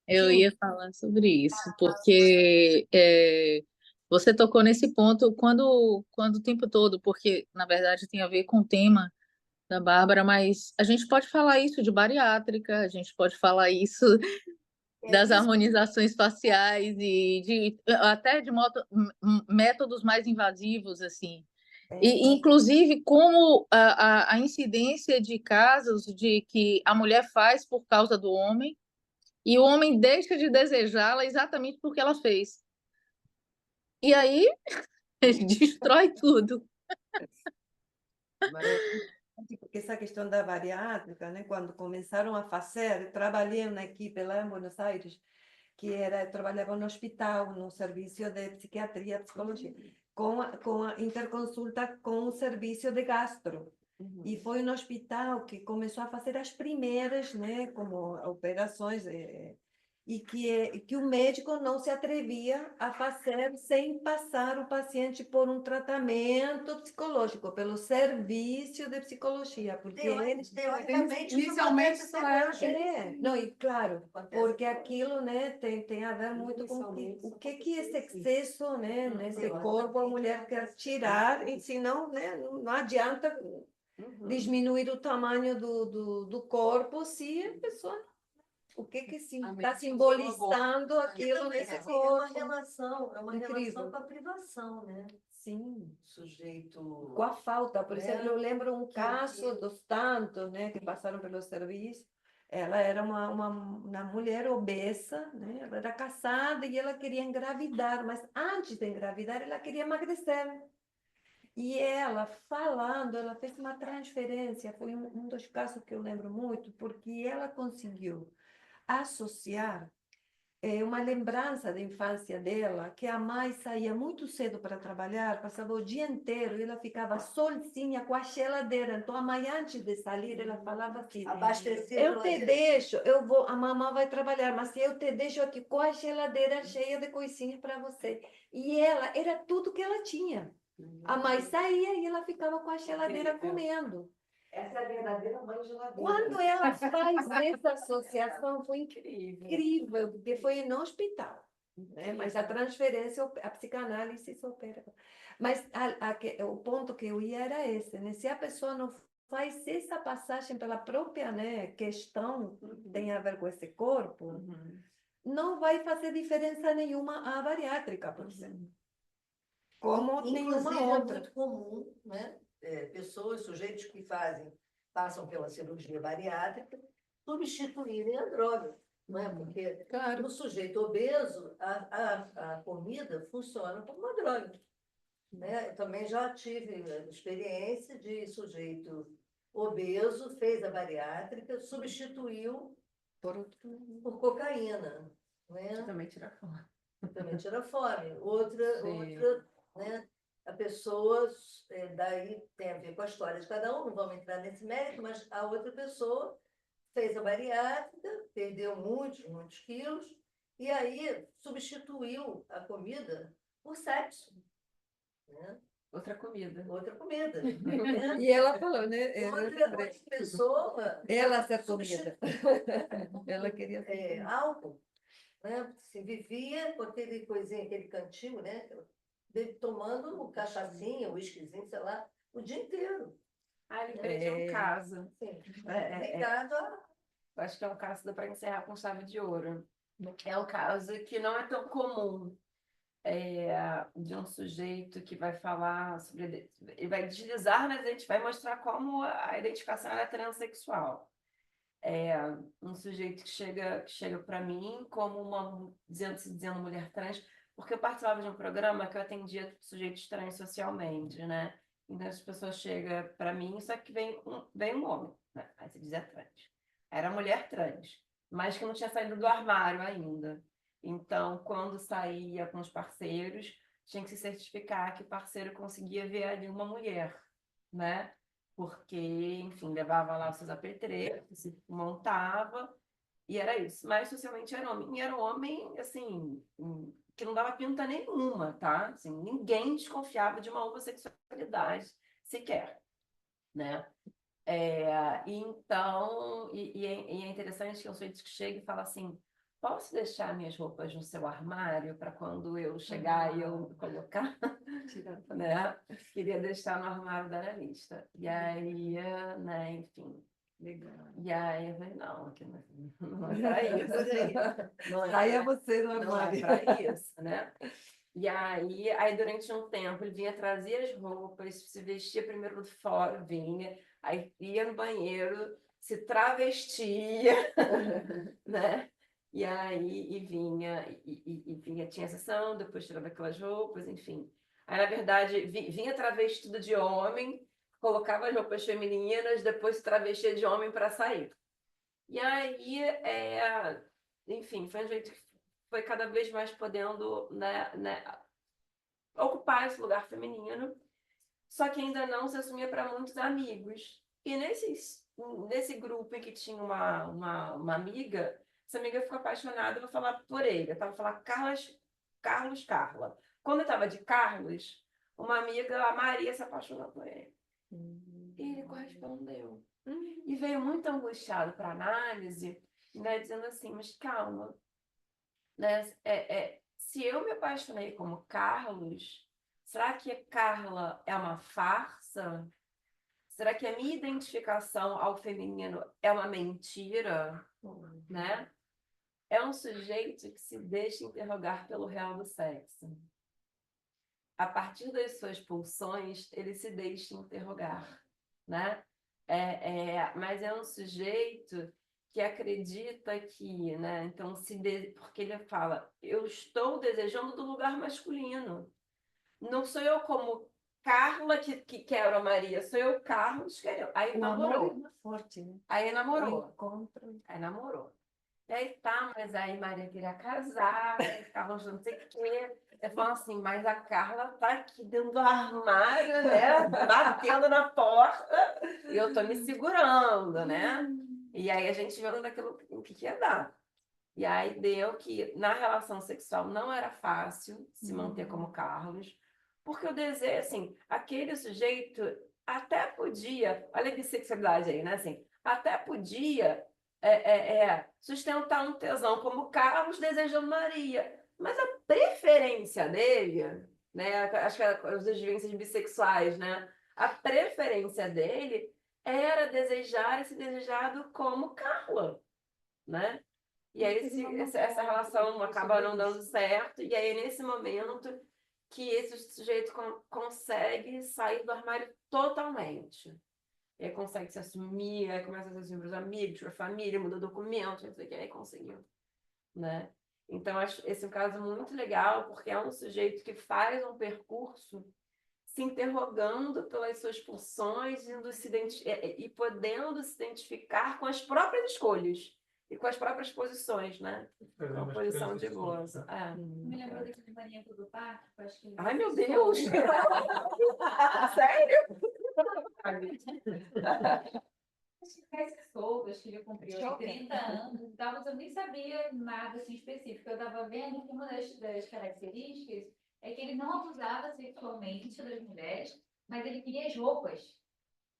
eu Sim. ia falar sobre isso, porque você tocou nesse ponto quando o tempo todo, porque na verdade tem a ver com o tema da Bárbara, mas a gente pode falar isso de bariátrica, a gente pode falar isso das harmonizações faciais e até de métodos mais invasivos, assim. E, inclusive, como a incidência de casos de que a mulher faz por causa do homem e o homem deixa de desejá-la exatamente porque ela fez. E aí destrói tudo. Porque essa questão da bariátrica, né? Quando começaram a fazer, eu trabalhei na equipe lá em Buenos Aires, eu trabalhava no hospital, no serviço de psiquiatria, psicologia, com a interconsulta com o serviço de gastro. E foi no hospital que começou a fazer as primeiras, né, como operações, e que o médico não se atrevia a fazer sem passar o paciente por um tratamento psicológico, pelo serviço de psicologia, porque eles... Teoricamente, Inicialmente, isso é Não, e claro, porque aquilo, né, tem a ver muito com o que esse excesso, né, nesse corpo a mulher quer tirar, e senão, né, não adianta diminuir o tamanho do corpo se a pessoa... O que está simbolizando aquilo nesse É corpo? uma relação, Incrível. com a privação, né? Sim. Sujeito. Com a falta. Por exemplo, eu lembro um Que- caso dos tantos, né, que passaram pelo serviço. Ela era uma mulher obesa, né? Ela era casada e ela queria engravidar, mas antes de engravidar, ela queria emagrecer. E ela, falando, ela fez uma transferência. Foi um dos casos que eu lembro muito, porque ela conseguiu associar uma lembrança da infância dela, que a mãe saía muito cedo para trabalhar, passava o dia inteiro e ela ficava sozinha com a geladeira. Então a mãe, antes de sair, ela falava assim: Abastecer eu te deixo, a mamãe vai trabalhar, mas eu te deixo aqui com a geladeira cheia de coisinhas para você. E ela, era tudo que ela tinha. A mãe saía e ela ficava com a geladeira comendo. Essa é a verdadeira mãe geladeira. Quando ela faz essa associação, foi incrível, porque foi no hospital, né? Mas a transferência, a psicanálise se opera. Mas o ponto que eu ia era esse, né? Se a pessoa não faz essa passagem pela própria, né, questão que tem a ver com esse corpo, não vai fazer diferença nenhuma a bariátrica, por exemplo. Como nenhuma Inclusive, é outra. muito comum, né? Pessoas, sujeitos que passam pela cirurgia bariátrica, substituírem a droga, não é? Porque Claro. no sujeito obeso, a comida funciona como uma droga. Né? Eu também já tive experiência de sujeito obeso, fez a bariátrica, substituiu por cocaína, né? Também tira fome. Também tira fome. Outra, Sim. né? A pessoa, daí tem a ver com a história de cada um, não vamos entrar nesse mérito, mas a outra pessoa fez a bariátrica, perdeu muitos quilos, e aí substituiu a comida por sexo, né? Outra comida. Outra comida. Né? E ela falou, né? Outra pessoa Ela se comida. Ela queria álcool, né? Se vivia com aquele coisinha, aquele cantinho, né? Tomando cachaçinha, whiskyzinho, sei lá, o dia inteiro. Lembrei de um caso. Sim. Ligado Eu acho que é um caso que dá para encerrar com chave de ouro. É um caso que não é tão comum. De um sujeito que vai falar sobre... Ele vai deslizar, mas a gente vai mostrar como a identificação é transexual. Um sujeito que chega para mim como se dizendo mulher trans, porque eu participava de um programa que eu atendia sujeitos trans socialmente, né? Então as pessoas chegam para mim, só que vem um homem, né? Aí você dizia trans. Era mulher trans, mas que não tinha saído do armário ainda. Então, quando saía com os parceiros, tinha que se certificar que o parceiro conseguia ver ali uma mulher, né? Porque, enfim, levava lá os seus apetrechos, se montava, e era isso. Mas socialmente era homem. E era um homem, assim, que não dava pinta nenhuma, tá? Assim, ninguém desconfiava de uma homossexualidade sequer, né? Então, é interessante que um sujeito que chega e fala assim: posso deixar minhas roupas no seu armário para quando eu chegar e eu colocar? Né? Queria deixar no armário da analista. E aí, né, enfim. Legal. E aí eu falei, não, aqui não é para isso. Não Saia você do não é armário. para isso, né? E aí durante um tempo, ele vinha trazer as roupas, se vestia primeiro de fora, vinha, aí ia no banheiro, se travestia, né? E aí vinha, tinha sessão, depois tirava aquelas roupas, enfim. Aí, na verdade, vinha travestido de homem, colocava as roupas femininas, depois se travestia de homem para sair. E aí, enfim, foi um jeito que foi cada vez mais podendo, né, ocupar esse lugar feminino, só que ainda não se assumia para muitos amigos. E nesse grupo em que tinha uma amiga, essa amiga ficou apaixonada, eu vou falar por ele, eu tava falando Carla. Quando eu estava de Carlos, uma amiga, a Maria, se apaixonou por ele. E ele correspondeu. E veio muito angustiado para análise, né, dizendo assim, mas calma, né, se eu me apaixonei como Carlos, será que Carla é uma farsa? Será que a minha identificação ao feminino é uma mentira? Né? É um sujeito que se deixa interrogar pelo real do sexo. A partir das suas pulsões, ele se deixa interrogar, né? Mas é um sujeito que acredita que, né? Então, porque ele fala, eu estou desejando do lugar masculino. Não sou eu como Carla que quero a Maria, sou eu Carlos que quero. Aí namorou. Amor é forte, né? Aí namorou. Encontro. Aí namorou. E aí tá, mas aí Maria queria casar, aí ficavam juntos, não sei o quê. Eu falo assim, mas a Carla tá aqui dentro do armário, né? Batendo na porta, e eu tô me segurando, né? E aí a gente vendo daquilo o que ia dar. E aí deu que na relação sexual não era fácil se manter como Carlos, porque o desejo, assim, aquele sujeito até podia, olha a bissexualidade aí, né? Assim, até podia sustentar um tesão como Carlos desejando Maria. Mas a preferência dele, né? Acho que as vivências bissexuais, né? A preferência dele era desejar esse desejado como Carla, né? E aí essa relação acaba não dando certo, e aí nesse momento que esse sujeito consegue sair do armário totalmente. Ele consegue se assumir, aí começa a se assumir para os amigos, para a família, muda documento, não sei o que, aí conseguiu, né? Então, acho esse é um caso muito legal, porque é um sujeito que faz um percurso se interrogando pelas suas pulsões e podendo se identificar com as próprias escolhas e com as próprias posições, né? Fazer Com a umas posição de transições, gozo. né? É. Me lembrou daquele maníaco do parque, que eu acho que ele Ai, meu solta. Deus! Sério? Acho que esse solto, acho que ele cumpriu Choca. 30 anos e tal, mas eu nem sabia nada assim específico. Eu estava vendo que uma das características é que ele não abusava sexualmente das mulheres, mas ele queria as roupas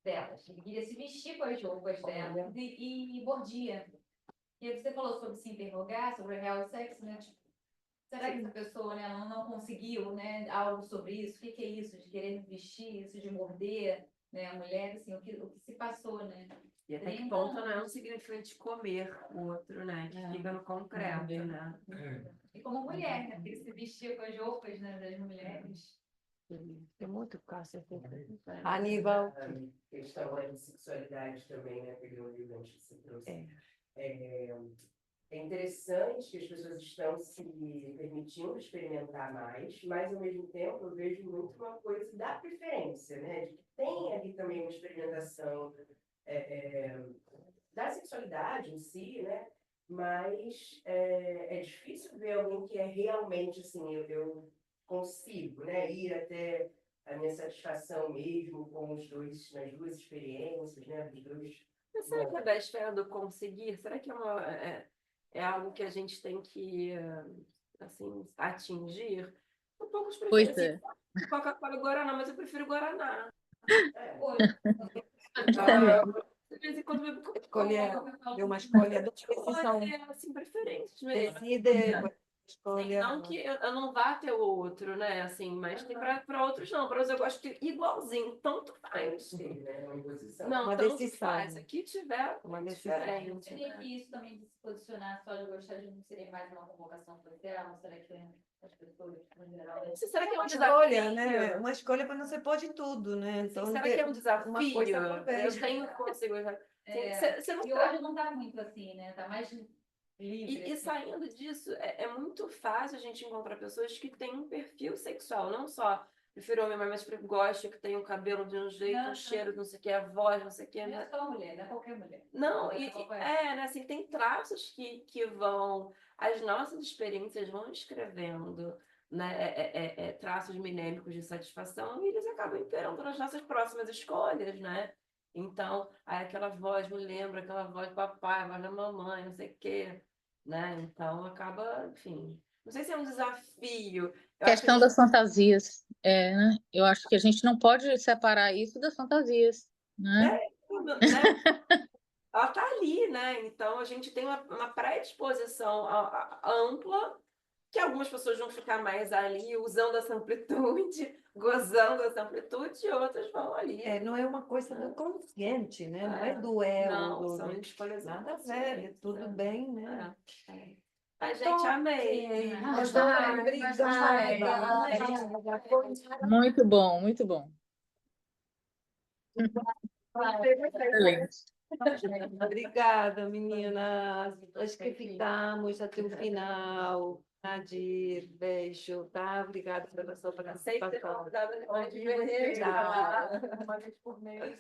delas. Ele queria se vestir com as roupas delas e mordia. E aí você falou sobre se interrogar, sobre o real sexo, né? Tipo, será que essa pessoa, né, ela não conseguiu, né, algo sobre isso? O que que é isso de querer vestir, isso de morder, né, a mulher, assim, o que se passou, né? E até que 30 ponto não é um anos. significante comer o outro, né? Que fica no concreto, né? É. E como mulher, né? Porque ele se vestia com as roupas, né, das mulheres. Tem muito caso. Aníbal. A questão aí de sexualidade também, né? Pegando o livro que você trouxe. É interessante que as pessoas estão se permitindo experimentar mais, mas ao mesmo tempo eu vejo muito uma coisa da preferência, né? De que tem ali também uma experimentação da sexualidade em si, né? Mas é difícil ver alguém que é realmente assim, eu consigo, né? Ir até a minha satisfação mesmo com os dois, nas duas experiências, né? Dos dois. Mas será que é da esfera do conseguir? Será que é algo que a gente tem que, assim, atingir? Um pouco de Pois preferência. é. Coca-Cola e Guaraná, mas eu prefiro Guaraná. De vez em quando eu bebo Escolha, Coca-Cola. é uma escolha de decisão. É, assim, preferências mesmo. Decide, Sim, escolha. não que eu não vá ter o outro, né? Assim, mas tem para outros não. Para outros eu gosto de igualzinho, tanto faz. Sim, né? Uma imposição. Não, Uma tanto decisão. faz. Aqui tiver Uma decisão. diferente. Seria Né? que isso também de se posicionar só de gostar de um seria mais uma convocação social? Será que as pessoas, no geral, Será que é um Uma escolha, desafio? né? Uma escolha para não ser pode tudo, né? Então, Será que é um desafio? uma coisa por vez. Eu tenho consigo. Você não e hoje não está muito assim, né? Está mais livre. E assim. saindo disso, é muito fácil a gente encontrar pessoas que têm um perfil sexual, não só prefiro homem, mas gosto que tem o cabelo de um jeito, um cheiro, não sei o que, a voz, não sei o que. Não é só mulher, não é qualquer mulher. Não, né, assim, tem traços que vão, as nossas experiências vão escrevendo, né, traços minêmicos de satisfação e eles acabam imperando nas nossas próximas escolhas, né? Então, aí aquela voz me lembra aquela voz do papai, a voz da mamãe, não sei o quê, né? Então, acaba, enfim, não sei se é um desafio. Eu acho que a Questão gente das fantasias, né? Eu acho que a gente não pode separar isso das fantasias, né? né? Ela está ali, né? Então a gente tem uma predisposição ampla que algumas pessoas vão ficar mais ali usando essa amplitude, gozando essa amplitude, e outras vão ali. Não é uma coisa do consciente, né? Não é do ego. Não, são escolhas Nada a ver, tudo bem, né? A gente amei. Obrigada. Muito bom, muito bom. Excelente. Obrigada, meninas. Acho que ficamos até o final. Nadir, beijo, tá? Obrigada pela sua Sei que participação. convidada de Tchau. uma vez por mês.